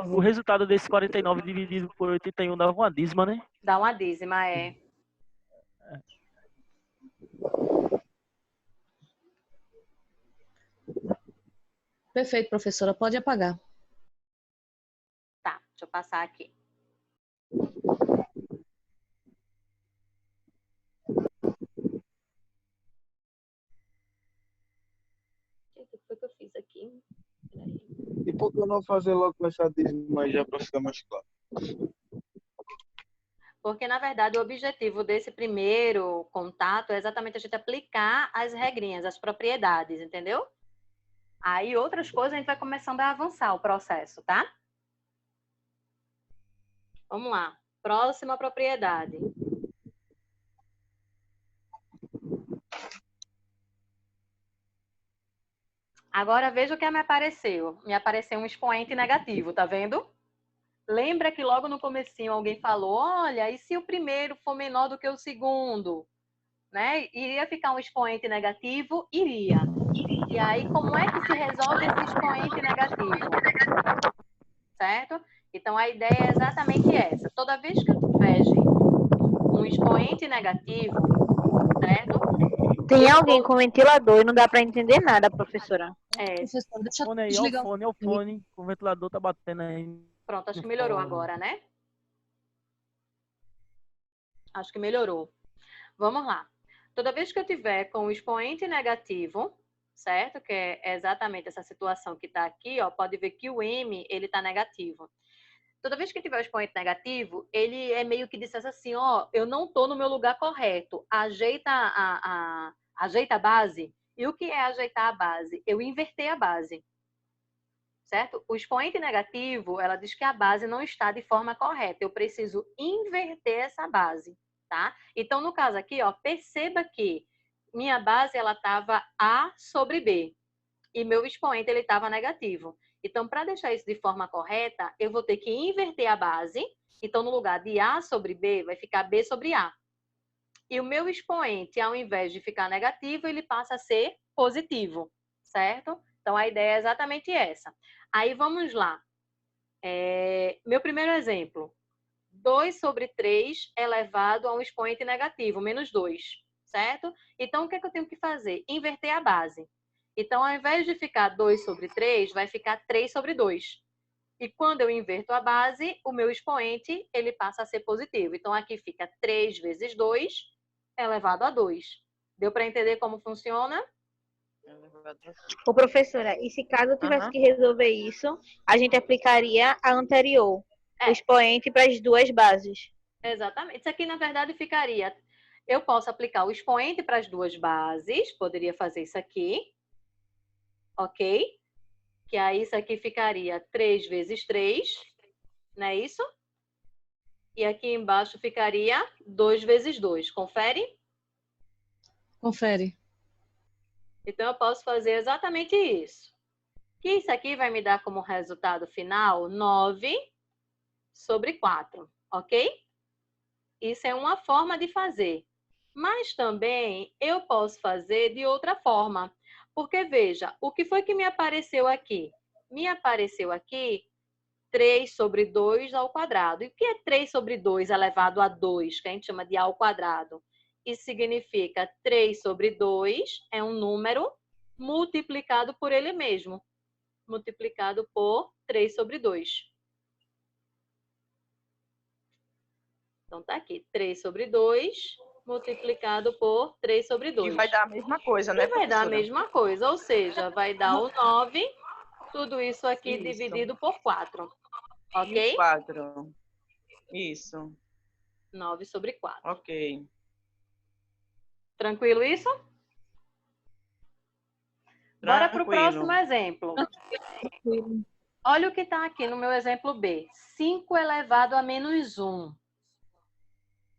o resultado desse 49 dividido por 81 dava uma dízima, né? Dá uma dízima, Perfeito, professora. Pode apagar. Tá, deixa eu passar aqui. O que foi que eu fiz aqui? Peraí. E por que eu não fazer logo com essa dízima já para ficar mais claro? Porque, na verdade, o objetivo desse primeiro contato é exatamente a gente aplicar as regrinhas, as propriedades, entendeu? Aí, outras coisas, a gente vai começando a avançar o processo, tá? Vamos lá. Próxima propriedade. Agora, veja o que me apareceu. Me apareceu um expoente negativo, tá vendo? Lembra que logo no comecinho alguém falou, olha, e se o primeiro for menor do que o segundo? Né? Iria ficar um expoente negativo? Iria. E aí, como é que se resolve esse expoente negativo? Certo? Então, a ideia é exatamente essa. Toda vez que eu tiver, gente, um expoente negativo, certo? Tem alguém com ventilador e não dá para entender nada, professora. Professora, deixa eu Fone aí, desligar ó o fone. O ventilador tá batendo aí. Pronto, acho que melhorou agora, né? Acho que melhorou. Vamos lá. Toda vez que eu tiver com o expoente negativo, certo? Que é exatamente essa situação que está aqui, ó, pode ver que o M, ele está negativo. Toda vez que tiver o expoente negativo, ele é meio que dissesse assim, ó, eu não estou no meu lugar correto. Ajeita ajeita a base. E o que é ajeitar a base? Eu inverter a base. Certo? O expoente negativo, ela diz que a base não está de forma correta. Eu preciso inverter essa base, tá? Então, no caso aqui, ó, perceba que minha base, ela estava A sobre B. E meu expoente, ele estava negativo. Então, para deixar isso de forma correta, eu vou ter que inverter a base. Então, no lugar de A sobre B, vai ficar B sobre A. E o meu expoente, ao invés de ficar negativo, ele passa a ser positivo, certo? Então, a ideia é exatamente essa. Aí, vamos lá. Meu primeiro exemplo. 2 sobre 3 elevado a um expoente negativo, menos 2, certo? Então, o que é que eu tenho que fazer? Inverter a base. Então, ao invés de ficar 2 sobre 3, vai ficar 3 sobre 2. E quando eu inverto a base, o meu expoente, ele passa a ser positivo. Então, aqui fica 3 vezes 2 elevado a 2. Deu para entender como funciona? Ô, professora, e se caso eu tivesse que resolver isso, a gente aplicaria a anterior, o expoente para as duas bases. Exatamente. Isso aqui, na verdade, ficaria... Eu posso aplicar o expoente para as duas bases, poderia fazer isso aqui, ok? Que aí isso aqui ficaria 3 vezes 3, não é isso? E aqui embaixo ficaria 2 vezes 2. Confere? Confere. Então, eu posso fazer exatamente isso. Que isso aqui vai me dar como resultado final 9 sobre 4, ok? Isso é uma forma de fazer. Mas também eu posso fazer de outra forma. Porque, veja, o que foi que me apareceu aqui? Me apareceu aqui 3 sobre 2 ao quadrado. E o que é 3 sobre 2 elevado a 2, que a gente chama de A ao quadrado? Isso significa 3 sobre 2 é um número multiplicado por ele mesmo. Multiplicado por 3 sobre 2. Então, tá aqui. 3 sobre 2 multiplicado por 3 sobre 2. E vai dar a mesma coisa, né, E vai dar a professora? mesma coisa. Ou seja, vai dar o 9, tudo isso aqui dividido por 4. Ok? E 4. Isso. 9 sobre 4. Ok. Tranquilo isso? Bora para o próximo exemplo. Olha o que está aqui no meu exemplo B. 5 elevado a menos 1.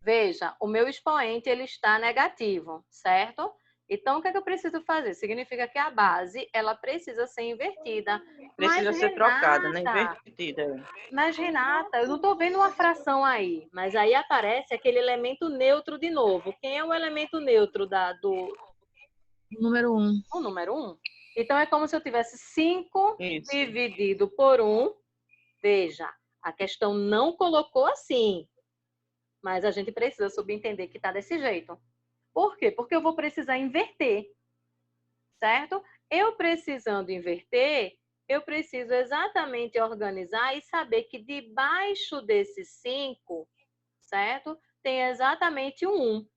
Veja, o meu expoente ele está negativo, certo? Então, o que é que eu preciso fazer? Significa que a base, ela precisa ser invertida. Precisa ser trocada, né? Invertida. Mas, Renata, eu não estou vendo uma fração aí. Mas aí aparece aquele elemento neutro de novo. Quem é o elemento neutro do... Número 1. O número 1. Então, é como se eu tivesse 5 dividido por 1. Veja, a questão não colocou assim. Mas a gente precisa subentender que está desse jeito. Por quê? Porque eu vou precisar inverter, certo? Eu precisando inverter, eu preciso exatamente organizar e saber que debaixo desse 5, certo? Tem exatamente um 1.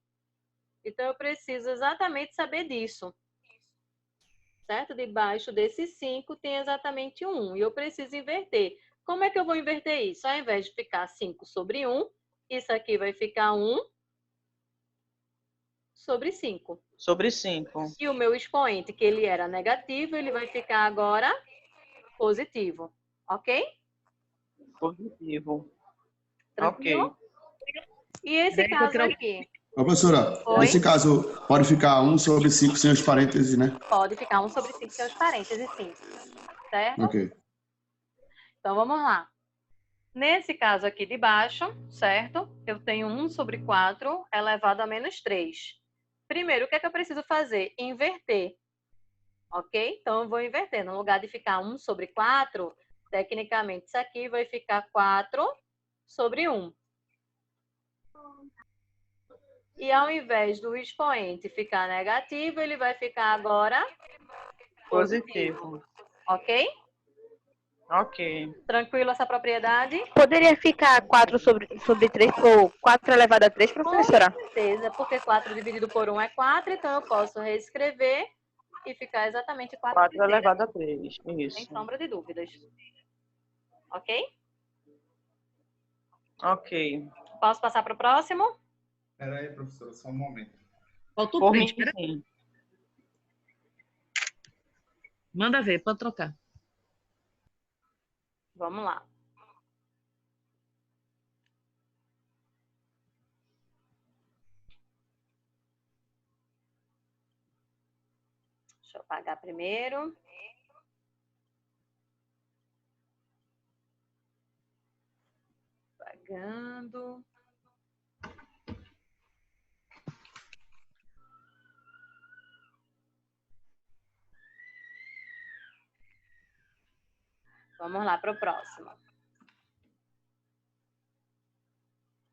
Então, eu preciso exatamente saber disso. Certo? Debaixo desse 5 tem exatamente um 1. E eu preciso inverter. Como é que eu vou inverter isso? Ao invés de ficar 5 sobre 1, isso aqui vai ficar 1 sobre 5. Sobre 5. E o meu expoente, que ele era negativo, ele vai ficar agora positivo. Ok? Positivo. Tranquilo? Ok. E esse caso aqui? Ô, professora, Oi? nesse caso, pode ficar 1 sobre 5 sem os parênteses, né? Pode ficar 1 sobre 5 sem os parênteses, sim. Certo? Ok. Então, vamos lá. Nesse caso aqui de baixo, certo? Eu tenho 1 sobre 4 elevado a menos 3. Primeiro, o que é que eu preciso fazer? Inverter. Ok? Então, eu vou inverter. No lugar de ficar 1 sobre 4, tecnicamente, isso aqui vai ficar 4 sobre 1. E ao invés do expoente ficar negativo, ele vai ficar agora positivo. Ok? Ok. Tranquilo essa propriedade? Poderia ficar 4 sobre 3 ou 4 elevado a 3, professora? Com certeza, porque 4 dividido por 1 é 4, então eu posso reescrever e ficar exatamente 4 elevado a 3. Isso. Sem sombra de dúvidas. Ok? Ok. Posso passar para o próximo? Espera aí, professora, só um momento. Falta o Por print. mim, sim. Manda ver, pode trocar. Vamos lá. Deixa eu apagar primeiro. Apagando. Vamos lá para o próximo.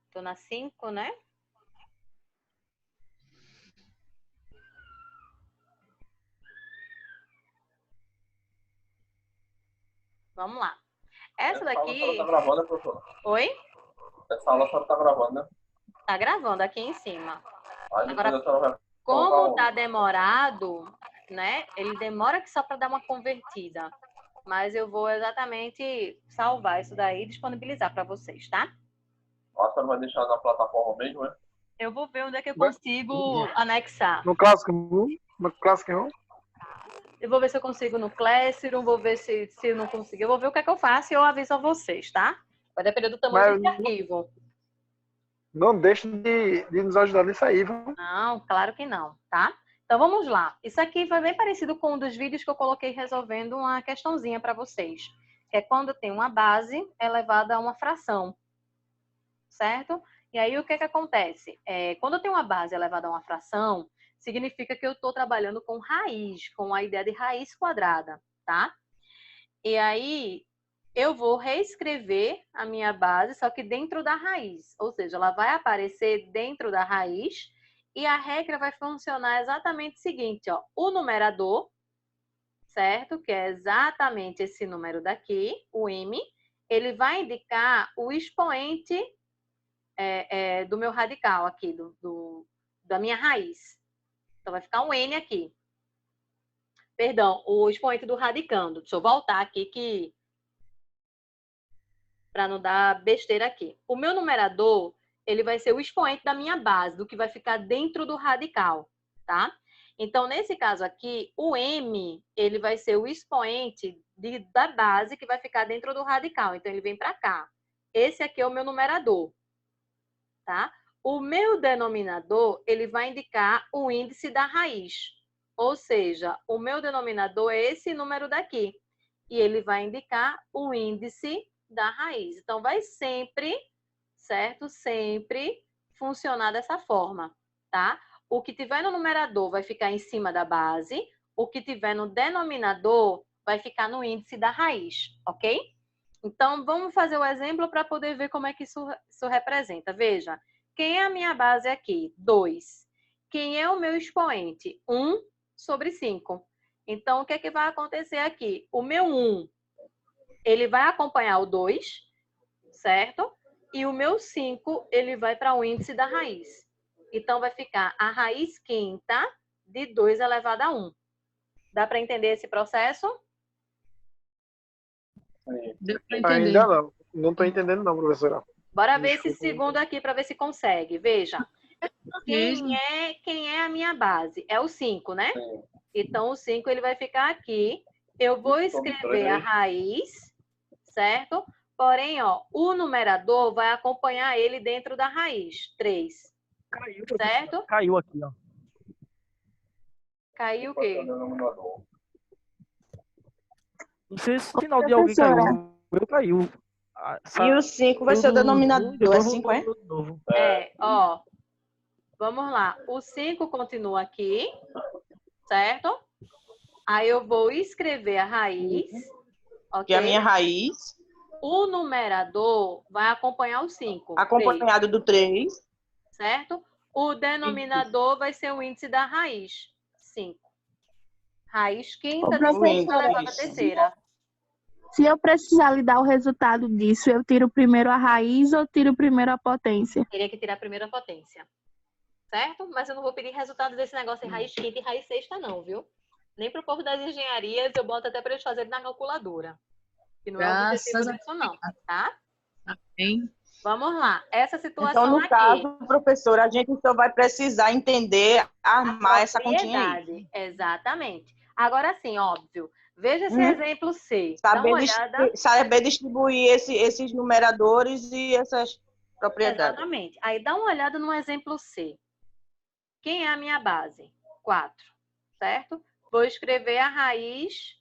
Estou na 5, né? Vamos lá. Essa daqui... Essa aula tá gravando, né, professor? Oi? Essa aula só tá gravando, né? Tá gravando aqui em cima. Aí depois Agora, a senhora vai como colocar tá demorado, né? Ele demora que só para dar uma convertida. Mas eu vou exatamente salvar isso daí e disponibilizar para vocês, tá? A senhora vai deixar na plataforma mesmo, né? Eu vou ver onde é que eu consigo anexar. No Classroom? No Classroom? Eu vou ver se eu consigo no Classroom, vou ver se eu não conseguir. Eu vou ver o que é que eu faço e eu aviso a vocês, tá? Vai depender do tamanho desse arquivo. Não deixe de nos ajudar nisso aí, viu? Não, claro que não, tá? Então, vamos lá. Isso aqui foi bem parecido com um dos vídeos que eu coloquei resolvendo uma questãozinha para vocês. Que é quando tem uma base elevada a uma fração. Certo? E aí, o que é que acontece? Quando eu tenho uma base elevada a uma fração, significa que eu estou trabalhando com raiz, com a ideia de raiz quadrada, tá? E aí, eu vou reescrever a minha base, só que dentro da raiz. Ou seja, ela vai aparecer dentro da raiz e a regra vai funcionar exatamente o seguinte, ó. O numerador, certo? Que é exatamente esse número daqui, o m, ele vai indicar o expoente do meu radical aqui, da minha raiz. Então, vai ficar um n aqui. Perdão, o expoente do radicando. Deixa eu voltar aqui para não dar besteira aqui. O meu numerador, ele vai ser o expoente da minha base, do que vai ficar dentro do radical, tá? Então, nesse caso aqui, o m, ele vai ser o expoente da base que vai ficar dentro do radical. Então, ele vem para cá. Esse aqui é o meu numerador, tá? O meu denominador, ele vai indicar o índice da raiz. Ou seja, o meu denominador é esse número daqui. E ele vai indicar o índice da raiz. Então, vai sempre, certo? Sempre funcionar dessa forma, tá? O que tiver no numerador vai ficar em cima da base. O que tiver no denominador vai ficar no índice da raiz, ok? Então, vamos fazer o exemplo para poder ver como é que isso representa. Veja, quem é a minha base aqui? 2. Quem é o meu expoente? 1 sobre 5. Então, o que é que vai acontecer aqui? O meu 1, ele vai acompanhar o 2, certo? E o meu 5, ele vai para o índice da raiz. Então, vai ficar a raiz quinta de 2 elevado a 1. Dá para entender esse processo? Deu para entender. Ainda não. Não estou entendendo não, professora. Bora ver esse segundo aqui para ver se consegue. Veja. Quem é a minha base? É o 5, né? Então, o 5 ele vai ficar aqui. Eu vou escrever a raiz, certo? Porém, ó, o numerador vai acompanhar ele dentro da raiz. 3. Caiu, certo? Caiu aqui, ó. Caiu o quê? Não sei se o final de alguém caiu. O meu caiu. E o 5 vai ser o denominador. É 5, é? Ó. Vamos lá. O 5 continua aqui, certo? Aí eu vou escrever a raiz. Que é a minha raiz. O numerador vai acompanhar o 5. Acompanhado do 3. Certo? O denominador vai ser o índice da raiz. 5. Raiz quinta de 5 elevado à terceira. Se eu precisar lhe dar o resultado disso, eu tiro primeiro a raiz ou tiro primeiro a potência? Teria que tirar primeiro a potência. Certo? Mas eu não vou pedir resultado desse negócio em raiz quinta e raiz sexta não, viu? Nem para o povo das engenharias, eu boto até para eles fazerem na calculadora. Que não é o objetivo disso não, tá? Amém. Vamos lá. Essa situação então, no aqui. caso, professora, a gente só vai precisar entender, armar essa continha aí. Exatamente. Agora sim, óbvio. Veja esse exemplo C. Saber distribuir esses numeradores e essas propriedades. Exatamente. Aí dá uma olhada no exemplo C. Quem é a minha base? 4. Certo? Vou escrever a raiz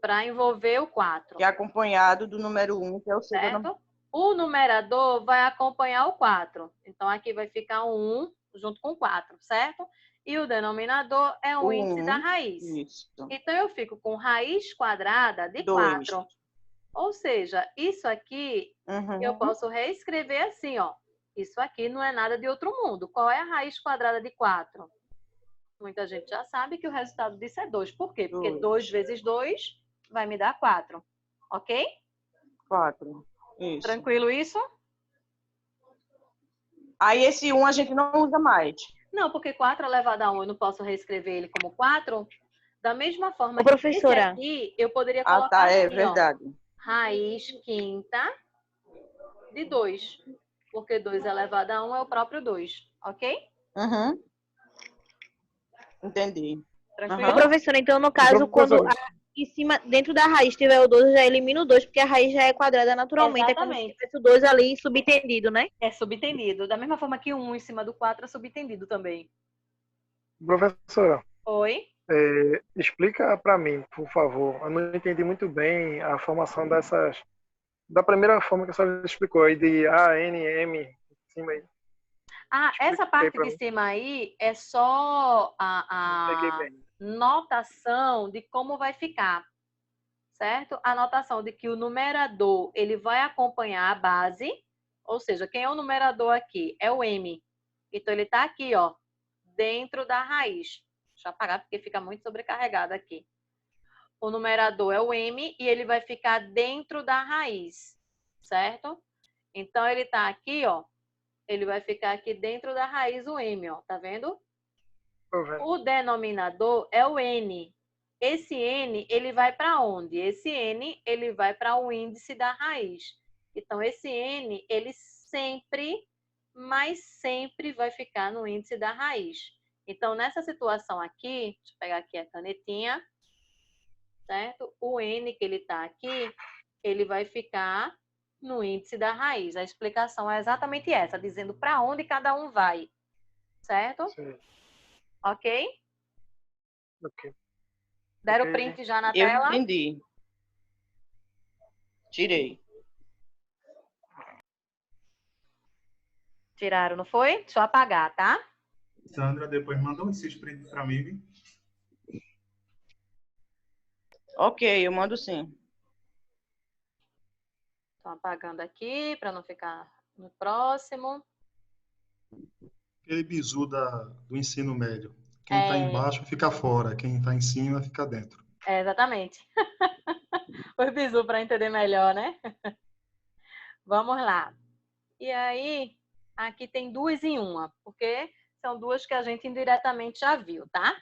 para envolver o 4. Que é acompanhado do número 1, que é o C. Certo? O numerador vai acompanhar o 4. Então, aqui vai ficar um 1 junto com 4, certo? E o denominador é o índice da raiz. Isso. Então, eu fico com raiz quadrada de 4. Ou seja, isso aqui eu posso reescrever assim, ó. Isso aqui não é nada de outro mundo. Qual é a raiz quadrada de 4? Muita gente já sabe que o resultado disso é 2. Por quê? Porque 2 vezes 2 vai me dar 4. Ok? 4. Isso. Tranquilo isso? Aí esse 1 a gente não usa mais. Não, porque 4 elevado a 1 eu não posso reescrever ele como 4. Da mesma forma que esse aqui, eu poderia colocar é assim, verdade. Ó, raiz quinta de 2. Porque 2 elevado a 1 é o próprio 2. Ok? Entendi. Tranquilo? Professora, então no caso, quando em cima, dentro da raiz tiver o 2, eu já elimino o 2, porque a raiz já é quadrada naturalmente. Exatamente. É como se tivesse o 2 ali subentendido, né? É subentendido. Da mesma forma que o 1 em cima do 4 é subentendido também. Professora. Oi? Explica para mim, por favor. Eu não entendi muito bem a formação dessas... Da primeira forma que a senhora explicou aí, de A, N, M, em cima aí. Essa parte de cima aí é só a notação de como vai ficar, certo? A notação de que o numerador ele vai acompanhar a base, ou seja, quem é o numerador aqui? É o M. Então, ele está aqui, ó, dentro da raiz. Deixa eu apagar porque fica muito sobrecarregado aqui. O numerador é o M e ele vai ficar dentro da raiz, certo? Então, ele está aqui, ó. Ele vai ficar aqui dentro da raiz, o M, ó. Tá vendo? O denominador é o N. Esse N, ele vai para onde? Esse N, ele vai para o índice da raiz. Então, esse N, ele sempre, mas sempre vai ficar no índice da raiz. Então, nessa situação aqui, deixa eu pegar aqui a canetinha, certo? O N que ele está aqui, ele vai ficar no índice da raiz. A explicação é exatamente essa, dizendo para onde cada um vai. Certo? Sim. Ok? Ok. Deram o print já na tela? Eu entendi. Tirei. Tiraram, não foi? Deixa eu apagar, tá? Sandra, depois manda esses prints para mim, viu? Ok, eu mando sim. Estou apagando aqui para não ficar No próximo. Aquele bizu do ensino médio. Quem está embaixo fica fora, quem está em cima fica dentro. Exatamente. Foi bizu para entender melhor, né? Vamos lá. E aí, aqui tem 2 em 1, porque são 2 que a gente indiretamente já viu, tá?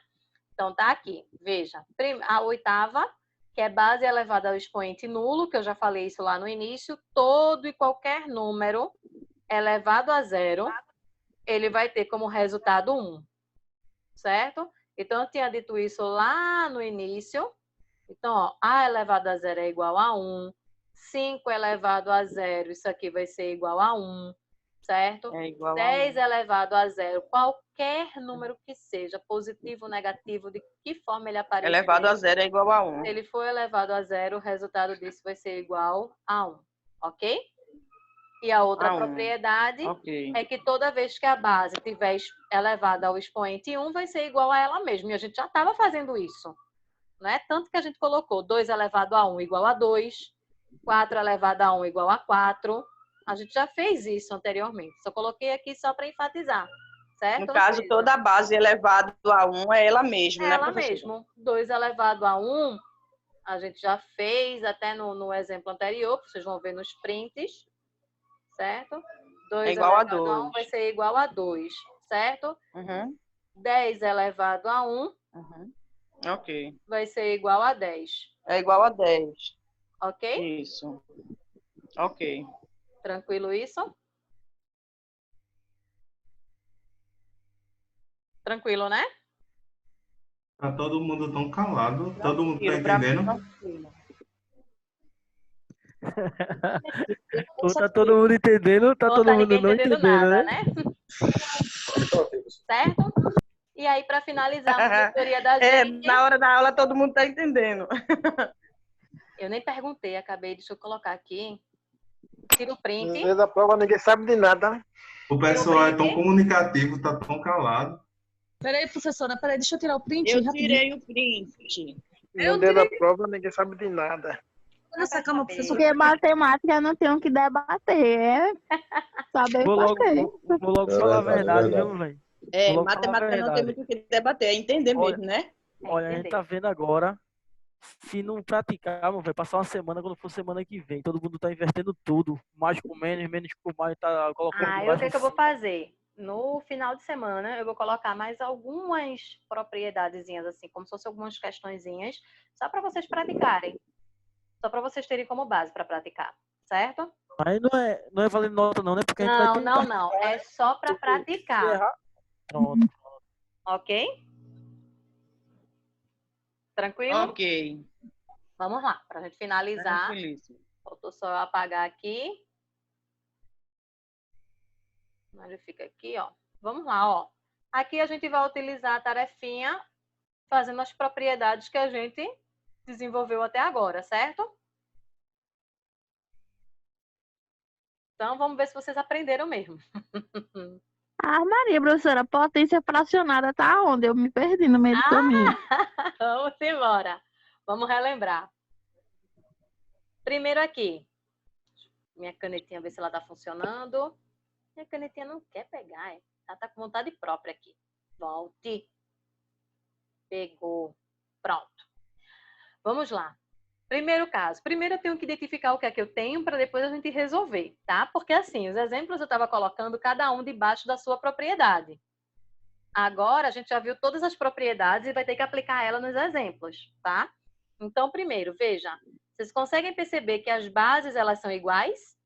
Então, tá aqui. Veja, a oitava, que é base elevada ao expoente nulo, que eu já falei isso lá no início. Todo e qualquer número elevado a 0, ele vai ter como resultado 1. Certo? Então, eu tinha dito isso lá no início. Então, ó, A elevado a 0 é igual a 1. 5 elevado a 0, isso aqui vai ser igual a 1. Certo? É igual 10 a 1. elevado a 0, qualquer número que seja, positivo, negativo, de que forma ele aparecer. Elevado a 0 é igual a 1. Se ele for elevado a 0, o resultado disso vai ser igual a 1. Ok? E a outra propriedade é que toda vez que a base estiver elevada ao expoente 1, vai ser igual a ela mesma. E a gente já estava fazendo isso. Né? Tanto que a gente colocou 2 elevado a 1 igual a 2, 4 elevado a 1 igual a 4. A gente já fez isso anteriormente. Só coloquei aqui só para enfatizar. Certo? No caso, toda a base elevada a 1 é ela mesma, é né, ela professora? mesmo. 2 elevado a 1, a gente já fez até no exemplo anterior, que vocês vão ver nos prints. Certo? 2 é igual elevado a 1 vai ser igual a 2, certo? 10 elevado a 1 Ok. vai ser igual a 10. É igual a 10. Ok? Isso. Ok. Tranquilo isso? Tranquilo, né? Tá todo mundo tão calado, todo mundo tá entendendo? Ou tá todo mundo entendendo, ou tá todo mundo não entendendo, nada, né? Certo? E aí, para finalizar a monitoria da gente... Na hora da aula todo mundo tá entendendo. Eu nem perguntei, acabei, deixa eu colocar aqui. Tira o print. No meio da prova ninguém sabe de nada, né? O pessoal é tão comunicativo, tá tão calado. Peraí, professora, deixa eu tirar o print. Eu rapidinho. tirei o print. No dia da prova ninguém sabe de nada. Nessa cama, professora. Porque matemática não tem o que debater, é saber Vou fazer. logo falar a verdade, viu, velho? Matemática não tem muito o que debater, é entender mesmo, né? Olha, a gente tá vendo agora, se não praticar, vai passar uma semana, quando for semana que vem, todo mundo tá invertendo tudo, mais com menos, menos com mais, tá colocando Aí mais o que eu vou fazer? No final de semana, eu vou colocar mais algumas propriedadezinhas, assim, como se fossem algumas questõezinhas, só para vocês praticarem. Só para vocês terem como base para praticar, certo? Aí não é valendo nota não, né? Porque a gente vai ter Não. É só para praticar. Pronto. Ok? Tranquilo? Ok. Vamos lá, para a gente finalizar. Tranquilíssimo. Faltou só eu apagar aqui. Ele fica aqui, ó. Vamos lá, ó. Aqui a gente vai utilizar a tarefinha fazendo as propriedades que a gente desenvolveu até agora, certo? Então, vamos ver se vocês aprenderam mesmo. Ah, Maria, professora, potência fracionada tá onde? Eu me perdi no meio do caminho. Vamos embora. Vamos relembrar. Primeiro aqui. Minha canetinha, ver se ela tá funcionando. Minha canetinha não quer pegar, é? Ela tá com vontade própria aqui. Volte. Pegou. Pronto. Vamos lá. Primeiro caso. Primeiro eu tenho que identificar o que é que eu tenho para depois a gente resolver, tá? Porque assim, os exemplos eu estava colocando cada um debaixo da sua propriedade. Agora a gente já viu todas as propriedades e vai ter que aplicar ela nos exemplos, tá? Então, primeiro, veja. Vocês conseguem perceber que as bases, elas são iguais?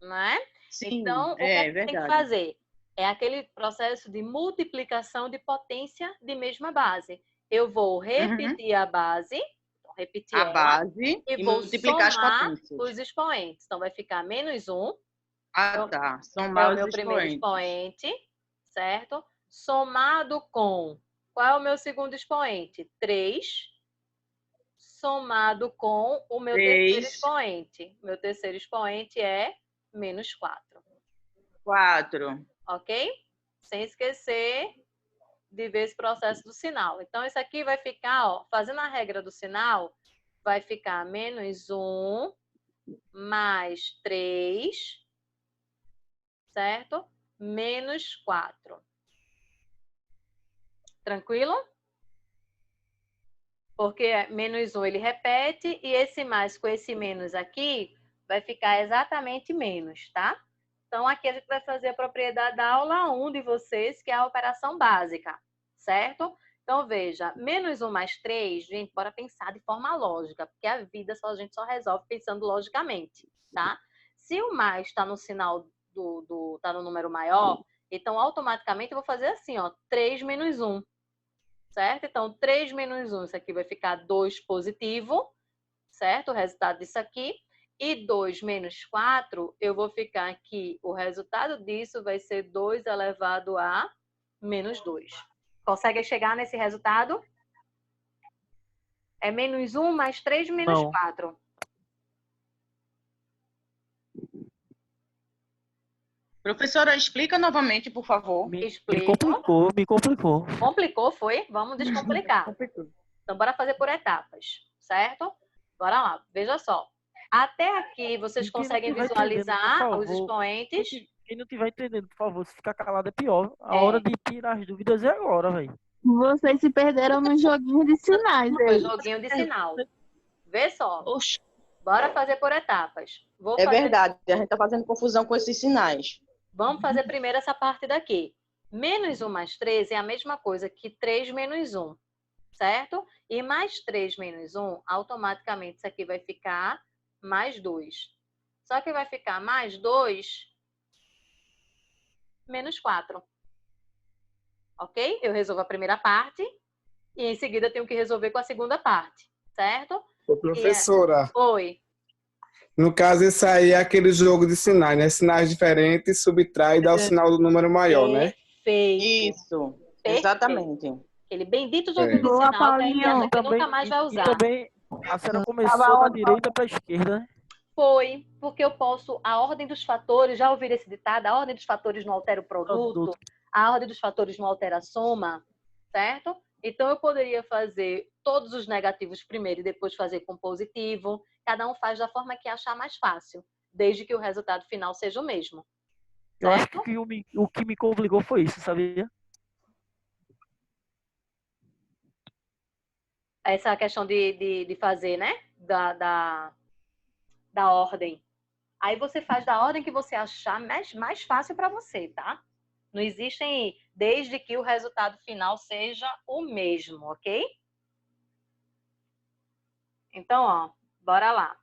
Não é? Sim, então, o que é que tem que fazer? É aquele processo de multiplicação de potência de mesma base. Eu vou repetir a base, repetir a ela, base e vou vou multiplicar as somar potências. os expoentes. Então, vai ficar menos 1. Ah, tá. Somar é o os meu primeiro expoentes. expoente, certo? Somado com... Qual é o meu segundo expoente? 3. Somado com o meu terceiro expoente. Meu terceiro expoente é menos 4. 4. Ok? Sem esquecer de ver esse processo do sinal. Então, isso aqui vai ficar, ó, fazendo a regra do sinal, vai ficar menos 1 mais 3 certo? Menos 4. Tranquilo? Porque menos 1 ele repete e esse mais com esse menos aqui vai ficar exatamente menos, tá? Então, aqui a gente vai fazer a propriedade da aula 1 de vocês, que é a operação básica, certo? Então, veja, menos 1 mais 3, gente, bora pensar de forma lógica, porque a vida a gente só resolve pensando logicamente, tá? Se o mais está no sinal tá no número maior, então, automaticamente, eu vou fazer assim, ó, 3 menos 1. Certo? Então, 3 menos 1, isso aqui vai ficar 2 positivo, certo? O resultado disso aqui. E 2 menos 4, eu vou ficar aqui, o resultado disso vai ser 2 elevado a menos 2. Consegue chegar nesse resultado? É menos 1 mais 3 menos 4. Professora, explica novamente, por favor. Me complicou. Complicou, foi? Vamos descomplicar. Então, bora fazer por etapas, certo? Bora lá, veja só. Até aqui, vocês conseguem visualizar os expoentes? Quem não estiver entendendo, por favor, se ficar calado é pior. A hora de tirar as dúvidas é agora, velho. Vocês se perderam no joguinho de sinais. No joguinho de sinal. Vê só. Oxi. Bora fazer por etapas. Verdade, a gente está fazendo confusão com esses sinais. Vamos fazer primeiro essa parte daqui. Menos 1 mais 3 é a mesma coisa que 3 menos 1, certo? E mais 3 menos 1, automaticamente isso aqui vai ficar mais 2. Só que vai ficar mais 2 menos 4. Ok? Eu resolvo a primeira parte e em seguida eu tenho que resolver com a segunda parte, certo? Ô, professora. Oi. No caso, esse aí é aquele jogo de sinais, né? Sinais diferentes, subtrai e dá o sinal do número maior, né? Perfeito. Isso, exatamente. Aquele bendito jogo de sinal que a gente nunca mais vai usar. E também a senhora começou da direita para a esquerda, né? Foi, porque eu posso, a ordem dos fatores, já ouviram esse ditado? A ordem dos fatores não altera o produto, a ordem dos fatores não altera a soma, certo? Então, eu poderia fazer todos os negativos primeiro e depois fazer com positivo. Cada um faz da forma que achar mais fácil, desde que o resultado final seja o mesmo. Eu acho que o que me complicou foi isso, sabia? Essa questão de fazer, né? Da ordem. Aí você faz da ordem que você achar mais fácil para você, tá? Não existem, desde que o resultado final seja o mesmo, ok? Então, ó, bora lá.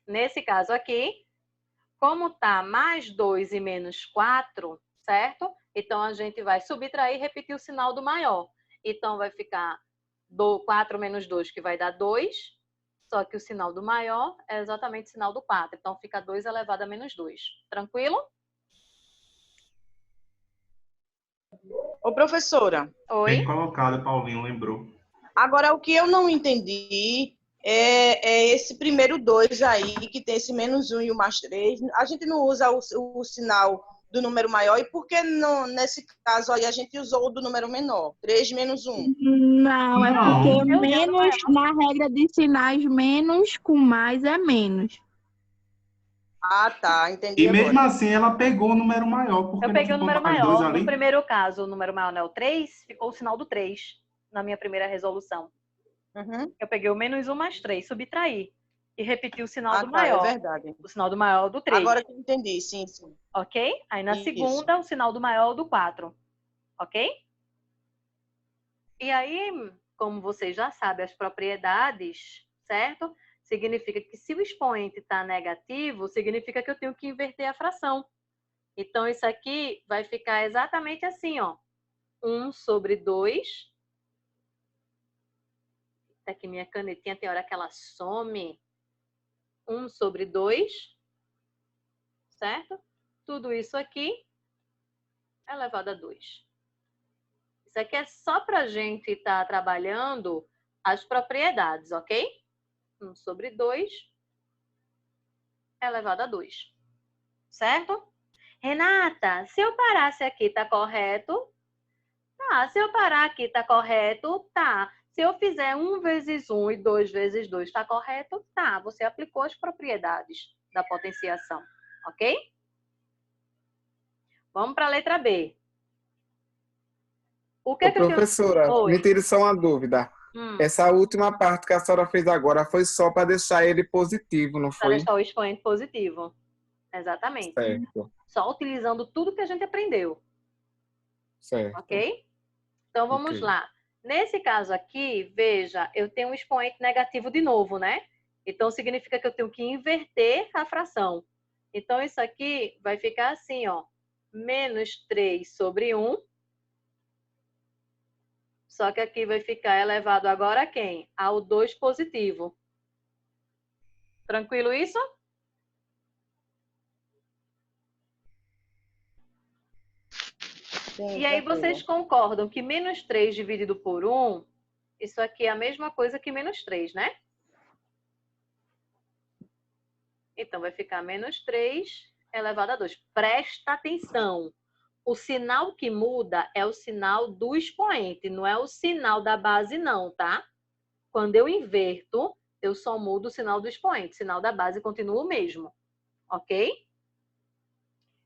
Nesse caso aqui, como tá mais 2 e menos 4, certo? Então, a gente vai subtrair e repetir o sinal do maior. Então, vai ficar 4 menos 2, que vai dar 2, só que o sinal do maior é exatamente o sinal do 4. Então, fica 2 elevado a menos 2. Tranquilo? Ô, professora. Oi. Bem colocado, Paulinho, lembrou. Agora, o que eu não entendi é esse primeiro 2 aí, que tem esse menos 1 e o mais 3. A gente não usa o sinal do número maior, e por que não, nesse caso aí a gente usou o do número menor? 3 menos 1. Não, é porque menos, na regra de sinais, menos com mais é menos. Ah, tá, entendi. E agora. mesmo assim, ela pegou o número maior. Porque eu peguei o número maior. No primeiro caso, o número maior não é o 3, ficou o sinal do 3 na minha primeira resolução. Uhum. Eu peguei o menos 1 mais 3, subtraí. E repeti o sinal do maior. É verdade. O sinal do maior do 3. Agora que eu entendi, sim. Ok? Aí na segunda, o sinal do maior do 4. Ok? E aí, como vocês já sabem, as propriedades, certo? Significa que se o expoente está negativo, significa que eu tenho que inverter a fração. Então, isso aqui vai ficar exatamente assim, ó. 1 sobre 2. Tá aqui minha canetinha, tem hora que ela some. 1 sobre 2. Certo? Tudo isso aqui é elevado a 2. Isso aqui é só para a gente estar trabalhando as propriedades, ok? 1 sobre 2 elevado a 2. Certo? Renata, se eu parasse aqui, tá correto? Tá. Se eu parar aqui, tá correto? Tá. Se eu fizer 1 vezes 1 e 2 vezes 2, tá correto? Tá. Você aplicou as propriedades da potenciação, ok? Vamos para a letra B. O que Ô, é que eu professora, tenho... me tire só uma dúvida. Essa última parte que a senhora fez agora foi só para deixar ele positivo, não Para foi? deixar o expoente positivo. Exatamente. Certo, Só utilizando tudo que a gente aprendeu. certo. Ok? Então, vamos Ok. lá. Nesse caso aqui, veja, eu tenho um expoente negativo de novo, né? Então, significa que eu tenho que inverter a fração. Então, isso aqui vai ficar assim, ó. Menos 3 sobre 1. Só que aqui vai ficar elevado agora a quem? Ao 2 positivo. Tranquilo isso? Sim, E aí vocês concordam que menos 3 dividido por 1, isso aqui é a mesma coisa que menos 3, né? Então, vai ficar menos 3 elevado a 2. Presta atenção. O sinal que muda é o sinal do expoente, não é o sinal da base, não, tá? Quando eu inverto, eu só mudo o sinal do expoente. O sinal da base continua o mesmo, ok?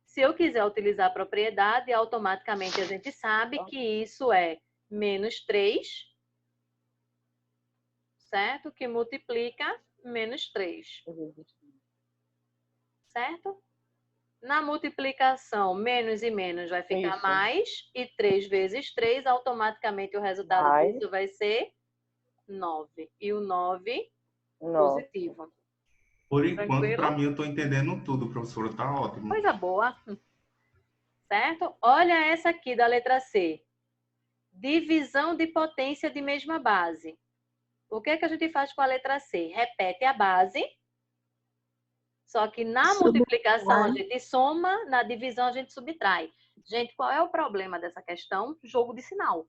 Se eu quiser utilizar a propriedade, automaticamente a gente sabe que isso é menos 3, certo? Que multiplica menos 3. Certo? Na multiplicação, menos e menos vai ficar Isso. mais, e 3 vezes 3, automaticamente o resultado Mais. disso vai ser 9. E o 9 9. positivo. Por enquanto, Tranquilo? para mim, eu estou entendendo tudo, professora. Tá ótimo. Coisa boa. Certo? Olha essa aqui da letra C. Divisão de potência de mesma base. O que é que a gente faz com a letra C? Repete a base. Só que na multiplicação a gente soma, na divisão a gente subtrai. Gente, qual é o problema dessa questão? Jogo de sinal.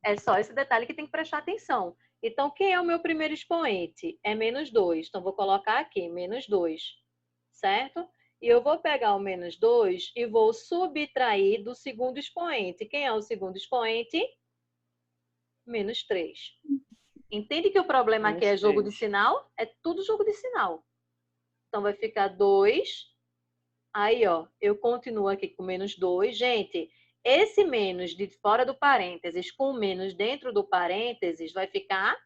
É só esse detalhe que tem que prestar atenção. Então, quem é o meu primeiro expoente? É menos 2. Então, vou colocar aqui, menos 2. Certo? E eu vou pegar o menos 2 e vou subtrair do segundo expoente. Quem é o segundo expoente? Menos 3. Entende que o problema aqui é jogo de sinal? É tudo jogo de sinal. Então, vai ficar 2. Aí, ó, eu continuo aqui com menos 2. Gente, esse menos de fora do parênteses com o menos dentro do parênteses vai ficar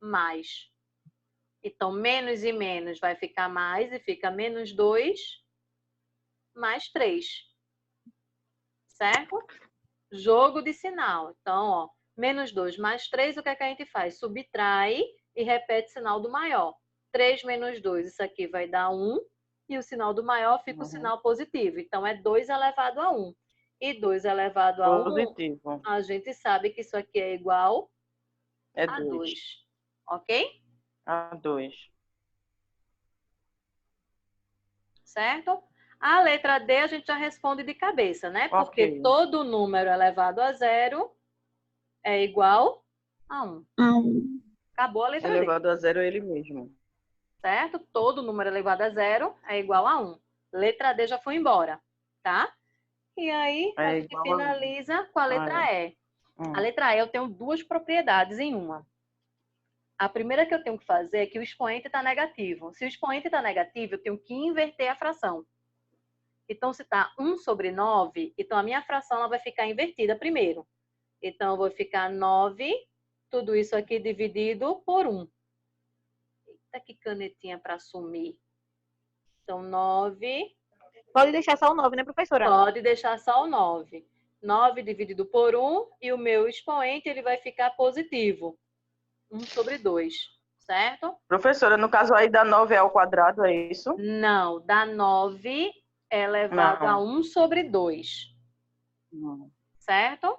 mais. Então, menos e menos vai ficar mais e fica menos 2 mais 3. Certo? Jogo de sinal. Então, ó, menos 2 mais 3, o que é que a gente faz? Subtrai e repete o sinal do maior. 3 menos 2, isso aqui vai dar 1. E o sinal do maior fica o sinal positivo. Então, é 2 elevado a 1. E 2 elevado a 1, Positivo. a gente sabe que isso aqui é igual É a 2. 2. Ok? A 2. Certo? A letra D a gente já responde de cabeça, né? Porque Ok. todo número elevado a 0 é igual a 1. Acabou a letra D. Elevado a 0 é ele mesmo. Certo? Todo número elevado a 0 é igual a 1. Letra D já foi embora, tá? E aí, a gente igual a 1. finaliza com a letra E. A letra E eu tenho duas propriedades em uma. A primeira que eu tenho que fazer é que o expoente está negativo. Se o expoente está negativo, eu tenho que inverter a fração. Então, se está 1 sobre 9, então a minha fração ela vai ficar invertida primeiro. Então, eu vou ficar 9, tudo isso aqui dividido por 1. Eita, que canetinha para sumir. Então, 9... Pode deixar só o 9, né, professora? Pode deixar só o 9. 9 dividido por 1, e o meu expoente ele vai ficar positivo. 1 sobre 2, certo? Professora, no caso aí dá 9 ao quadrado, é isso? Não, dá 9 elevado a 1 sobre 2. Certo?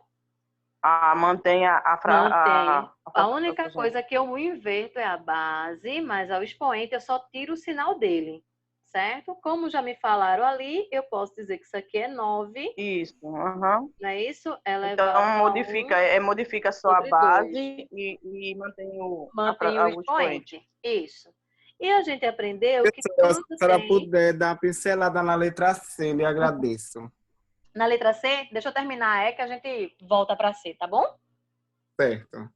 Mantém Mantém. A única coisa que eu inverto é a base, mas ao expoente eu só tiro o sinal dele. Certo? Como já me falaram ali, eu posso dizer que isso aqui é 9. Isso, aham. Não é isso? Elevado Então, modifica só a base e mantém o expoente. Isso. E a gente aprendeu que Se quando a senhora tem... puder dar uma pincelada na letra C, lhe agradeço. Na letra C, deixa eu terminar, que a gente volta para C, tá bom? Certo.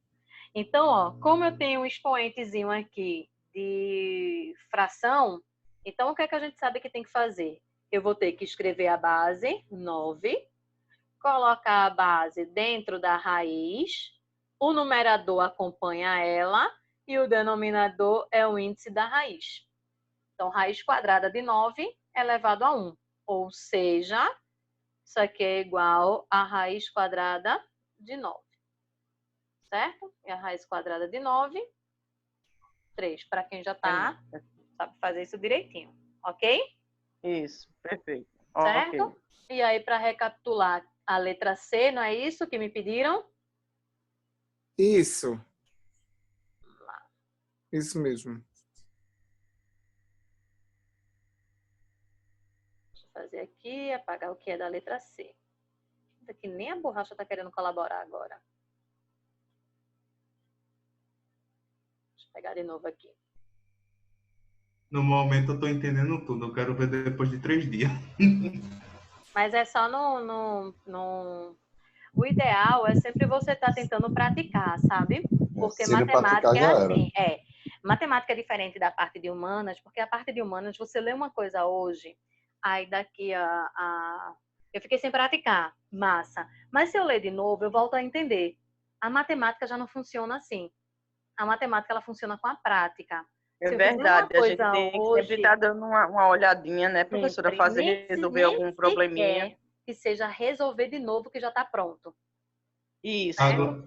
Então, ó, como eu tenho um expoentezinho aqui de fração, então o que é que a gente sabe que tem que fazer? Eu vou ter que escrever a base, 9, colocar a base dentro da raiz, o numerador acompanha ela e o denominador é o índice da raiz. Então, raiz quadrada de 9 elevado a 1. Ou seja, isso aqui é igual a raiz quadrada de 9. Certo? E a raiz quadrada de 9, 3. Para quem já sabe fazer isso direitinho. Ok? Isso, perfeito. Certo? Ok. E aí, para recapitular, a letra C, não é isso que me pediram? Isso. Isso mesmo. Deixa eu fazer aqui, apagar o que é da letra C. Isso aqui nem a borracha está querendo colaborar agora. Deixa eu pegar de novo aqui. No momento eu estou entendendo tudo. Eu quero ver depois de 3 dias. Mas é só O ideal é sempre você estar tentando praticar, sabe? Porque matemática é assim. Matemática é diferente da parte de humanas, porque a parte de humanas, você lê uma coisa hoje, aí daqui eu fiquei sem praticar. Massa. Mas se eu ler de novo, eu volto a entender. A matemática já não funciona assim. A matemática, ela funciona com a prática. É verdade, a gente tem que sempre estar dando uma olhadinha, né, professora? Resolver algum probleminha. Que seja resolver de novo, que já está pronto. Isso.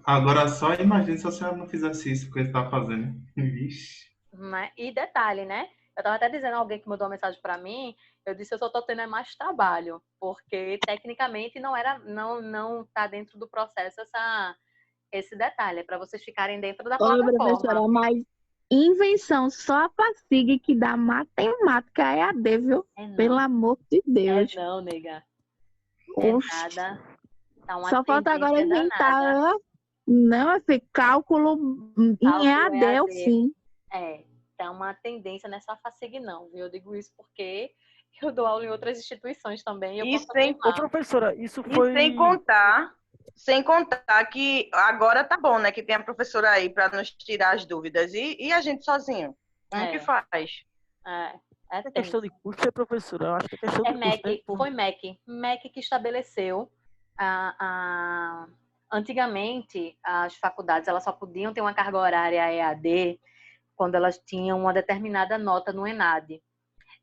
Agora só imagine se a senhora não fizesse isso que ele está fazendo. Vixe. E detalhe, né? Eu estava até dizendo a alguém que mandou uma mensagem para mim, eu disse, eu só estou tendo mais trabalho, porque tecnicamente não está dentro do processo esse detalhe, é para vocês ficarem dentro da plataforma. Professora, mas invenção só a Passig que dá matemática é AD, viu? Pelo amor de Deus. Não, nega. Nada. Tá uma só falta agora inventar. Danada. Não, é cálculo em EAD, ou sim. Tá uma tendência nessa Passig não, viu? Eu digo isso porque eu dou aula em outras instituições também. Professora, isso foi... Sem contar que agora tá bom, né? Que tem a professora aí para nos tirar as dúvidas. E a gente sozinho? Como que faz? É questão de custo, professora? Eu acho que é questão de custo. Foi MEC. MEC que estabeleceu. Antigamente, as faculdades elas só podiam ter uma carga horária EAD quando elas tinham uma determinada nota no ENAD.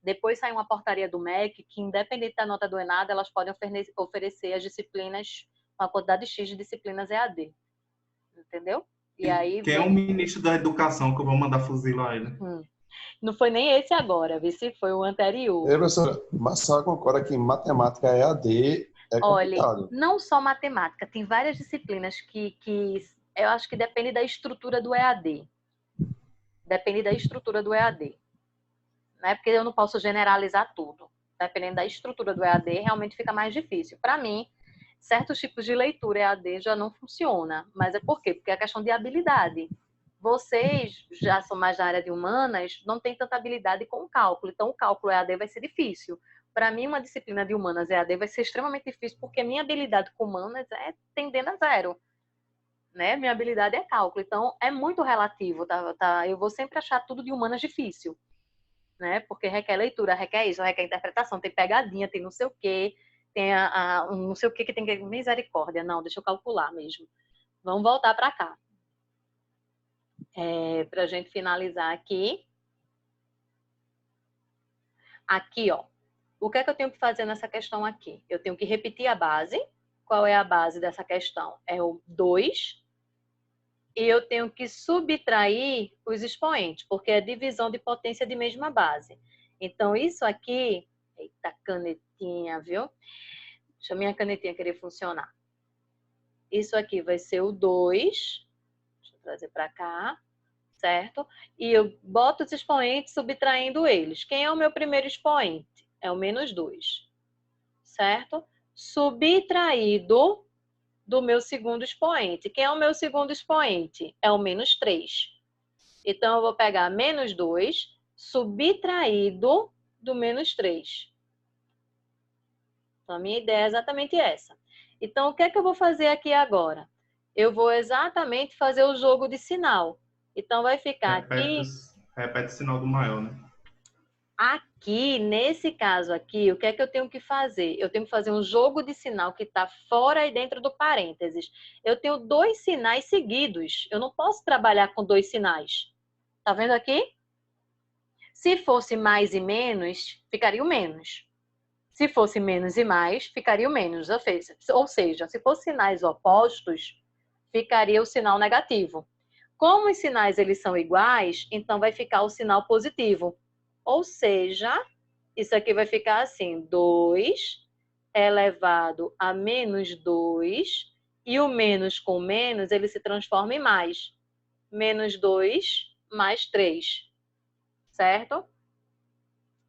Depois saiu uma portaria do MEC que, independente da nota do ENAD, elas podem oferecer as disciplinas, uma quantidade X de disciplinas EAD. Entendeu? E aí, quem é o ministro da Educação que eu vou mandar fuzilar ele? Não foi nem esse agora, viu? Se foi o anterior. Professora, mas a senhora concorda que matemática EAD é complicado? Olha, não só matemática, tem várias disciplinas que eu acho que depende da estrutura do EAD. Depende da estrutura do EAD. Né? Porque eu não posso generalizar tudo. Dependendo da estrutura do EAD, realmente fica mais difícil. Para mim, certos tipos de leitura EAD já não funciona. Mas é por quê? Porque é a questão de habilidade. Vocês já são mais da área de humanas, não tem tanta habilidade com o cálculo. Então, o cálculo EAD vai ser difícil. Para mim, uma disciplina de humanas EAD vai ser extremamente difícil, porque minha habilidade com humanas é tendendo a 0. Né? Minha habilidade é cálculo. Então, é muito relativo. Tá? Eu vou sempre achar tudo de humanas difícil. Né? Porque requer leitura, requer isso, requer interpretação, tem pegadinha, tem não sei o quê, tem não sei o quê que tem que... Misericórdia, não, deixa eu calcular mesmo. Vamos voltar para cá. Para a gente finalizar aqui. Aqui, ó. O que é que eu tenho que fazer nessa questão aqui? Eu tenho que repetir a base. Qual é a base dessa questão? É o 2. E eu tenho que subtrair os expoentes, porque é divisão de potência de mesma base. Então, isso aqui... Eita, canetinha, viu? Deixa a minha canetinha querer funcionar. Isso aqui vai ser o 2. Deixa eu trazer para cá. Certo? E eu boto os expoentes subtraindo eles. Quem é o meu primeiro expoente? É o menos 2. Certo? Subtraído do meu segundo expoente. Quem é o meu segundo expoente? É o menos 3. Então, eu vou pegar menos 2 subtraído do menos 3. Então, a minha ideia é exatamente essa. Então, o que é que eu vou fazer aqui agora? Eu vou exatamente fazer o jogo de sinal. Então, vai ficar aqui... Repete o sinal do maior, né? Aqui, nesse caso aqui, o que é que eu tenho que fazer? Eu tenho que fazer um jogo de sinal que está fora e dentro do parênteses. Eu tenho 2 sinais seguidos. Eu não posso trabalhar com 2 sinais. Tá vendo aqui? Se fosse mais e menos, ficaria o menos. Se fosse menos e mais, ficaria o menos. Ou seja, se fossem sinais opostos, ficaria o sinal negativo. Como os sinais eles são iguais, então vai ficar o sinal positivo. Ou seja, isso aqui vai ficar assim, 2 elevado a menos 2, e o menos com menos, ele se transforma em mais. Menos 2 mais 3, certo?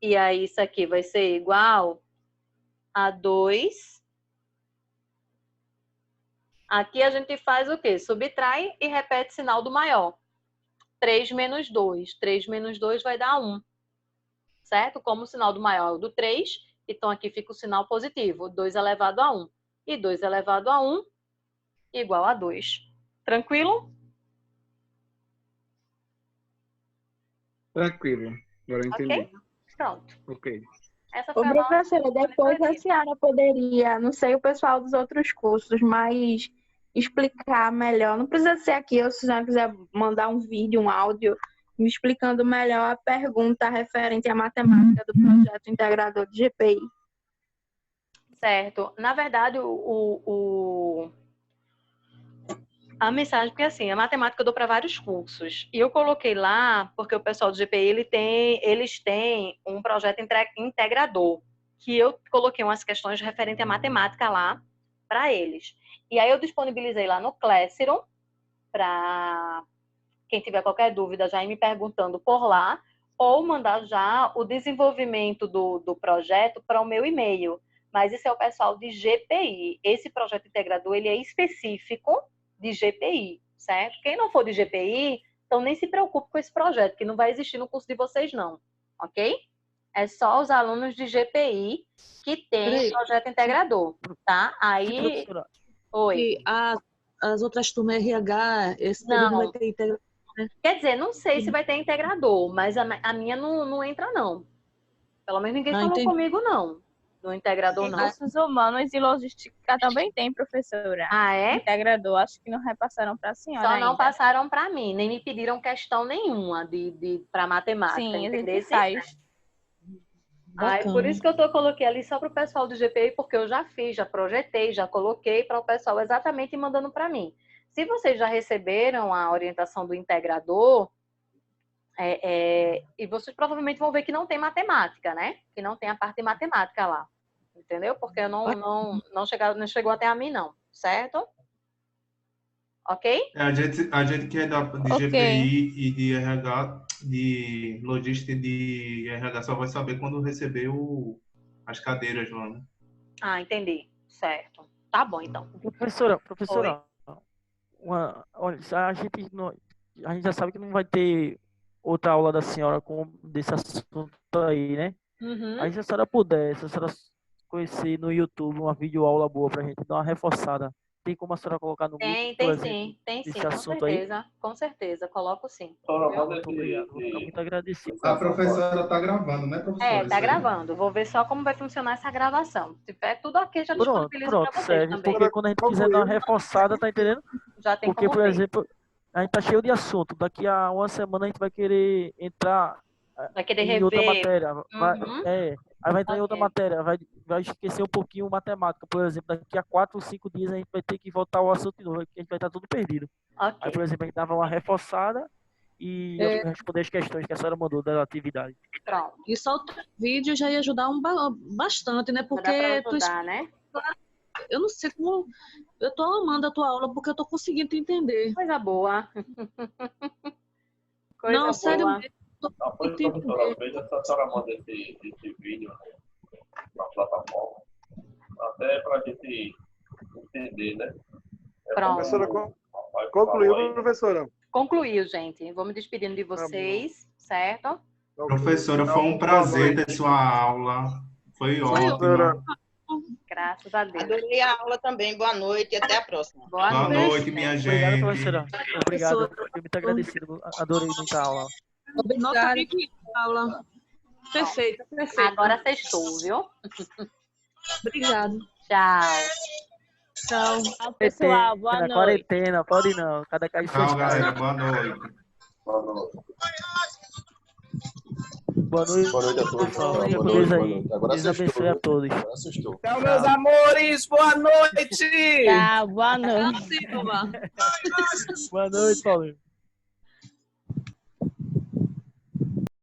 E aí isso aqui vai ser igual a 2. Aqui a gente faz o quê? Subtrai e repete sinal do maior. 3 menos 2. 3 menos 2 vai dar 1. Certo? Como o sinal do maior é o do 3, então aqui fica o sinal positivo. 2 elevado a 1. E 2 elevado a 1 igual a 2. Tranquilo? Tranquilo. Agora eu entendi. Ok? Pronto. Ok. Essa Ô, foi a nossa... professora, depois a senhora poderia, não sei o pessoal dos outros cursos, mas explicar melhor. Não precisa ser aqui, ou se a senhora quiser mandar um vídeo, um áudio, me explicando melhor a pergunta referente à matemática do projeto integrador de GPI. Certo. Na verdade, a mensagem, porque assim, a matemática eu dou para vários cursos. E eu coloquei lá, porque o pessoal do GPI, eles têm um projeto integrador, que eu coloquei umas questões referentes à matemática lá para eles. E aí eu disponibilizei lá no Classroom, para quem tiver qualquer dúvida já ir me perguntando por lá, ou mandar já o desenvolvimento do projeto para o meu e-mail. Mas isso é o pessoal de GPI. Esse projeto integrador, ele é específico de GPI, certo? Quem não for de GPI, então nem se preocupe com esse projeto, que não vai existir no curso de vocês, não. Ok? É só os alunos de GPI que têm o projeto integrador, tá? Aí... Oi. E as outras turmas RH, esse período vai ter integrador, né? Quer dizer, não sei se vai ter integrador, mas a minha não entra, não. Pelo menos ninguém falou comigo, não. No integrador, não. Recursos humanos e logística também tem, professora. Ah, é? Integrador, acho que não repassaram para a senhora Só ainda. não passaram para mim, nem me pediram questão nenhuma para matemática. Sim, entendeu? a gente faz. Por isso que eu coloquei ali só para o pessoal do GPI, porque eu já fiz, já projetei, já coloquei para o pessoal exatamente mandando para mim. Se vocês já receberam a orientação do integrador, e vocês provavelmente vão ver que não tem matemática, né? Que não tem a parte de matemática lá. Entendeu? Porque não chegou até a mim, não. Certo? Ok? A gente que é de GPI e de RH, de logística e de RH, só vai saber quando receber as cadeiras lá, né? Ah, entendi. Certo. Tá bom, então. Professora, olha, a gente já sabe que não vai ter outra aula da senhora desse assunto aí, né? Uhum. Aí se a senhora puder, se a senhora conhecer no YouTube uma videoaula boa pra gente dar uma reforçada, tem como a senhora colocar no grupo? Tem sim, com certeza, coloco sim. Muito obrigado, vou ficar muito agradecido. A professora tá gravando, né, professora? Tá gravando, vou ver só como vai funcionar essa gravação. Se tiver tudo aqui, já disponibilizo pra vocês serve, também. porque quando a gente quiser dar uma reforçada, tá entendendo? Já tem porque, como por ver. exemplo, a gente tá cheio de assunto, daqui a uma semana a gente vai querer entrar em outra matéria. Aí vai entrar em outra matéria, vai esquecer um pouquinho matemática, por exemplo, daqui a 4 ou 5 dias a gente vai ter que voltar ao assunto de novo, porque a gente vai estar tudo perdido. Aí, por exemplo, a gente dava uma reforçada e responder as questões que a senhora mandou da atividade. Pronto. E só o vídeo já ia ajudar bastante, né? Porque né? Eu não sei como... Eu tô amando a tua aula porque eu tô conseguindo te entender. Coisa boa. Não, sério mesmo. Depois, professora, veja se a senhora manda esse vídeo na plataforma. Até para a gente entender, né? Pronto. Professora, concluiu, professora? Concluiu, gente. Vou me despedindo de vocês, certo? Professora, foi um prazer ter sua aula. Foi ótimo. Graças a Deus. Adorei a aula também. Boa noite e até a próxima. Boa noite, minha gente. Obrigado, professora. Obrigado. Fiquei muito agradecido. Adorei muita aula. Nossa, aula. Perfeito, perfeito. Agora sextou, viu? Obrigado. Tchau. Tchau, pessoal. Boa noite. Quarentena, pode não. Cada caixa fechado. Tchau, galera. Boa noite. Boa noite. Boa noite. Boa noite a todos. Pessoal, Boa fica com noite, Deus boa aí. noite. Agora Deus abençoe a todos. Agora assustou. Tchau, meus amores. Boa noite. Tchau, boa noite. Boa noite, Paulinho.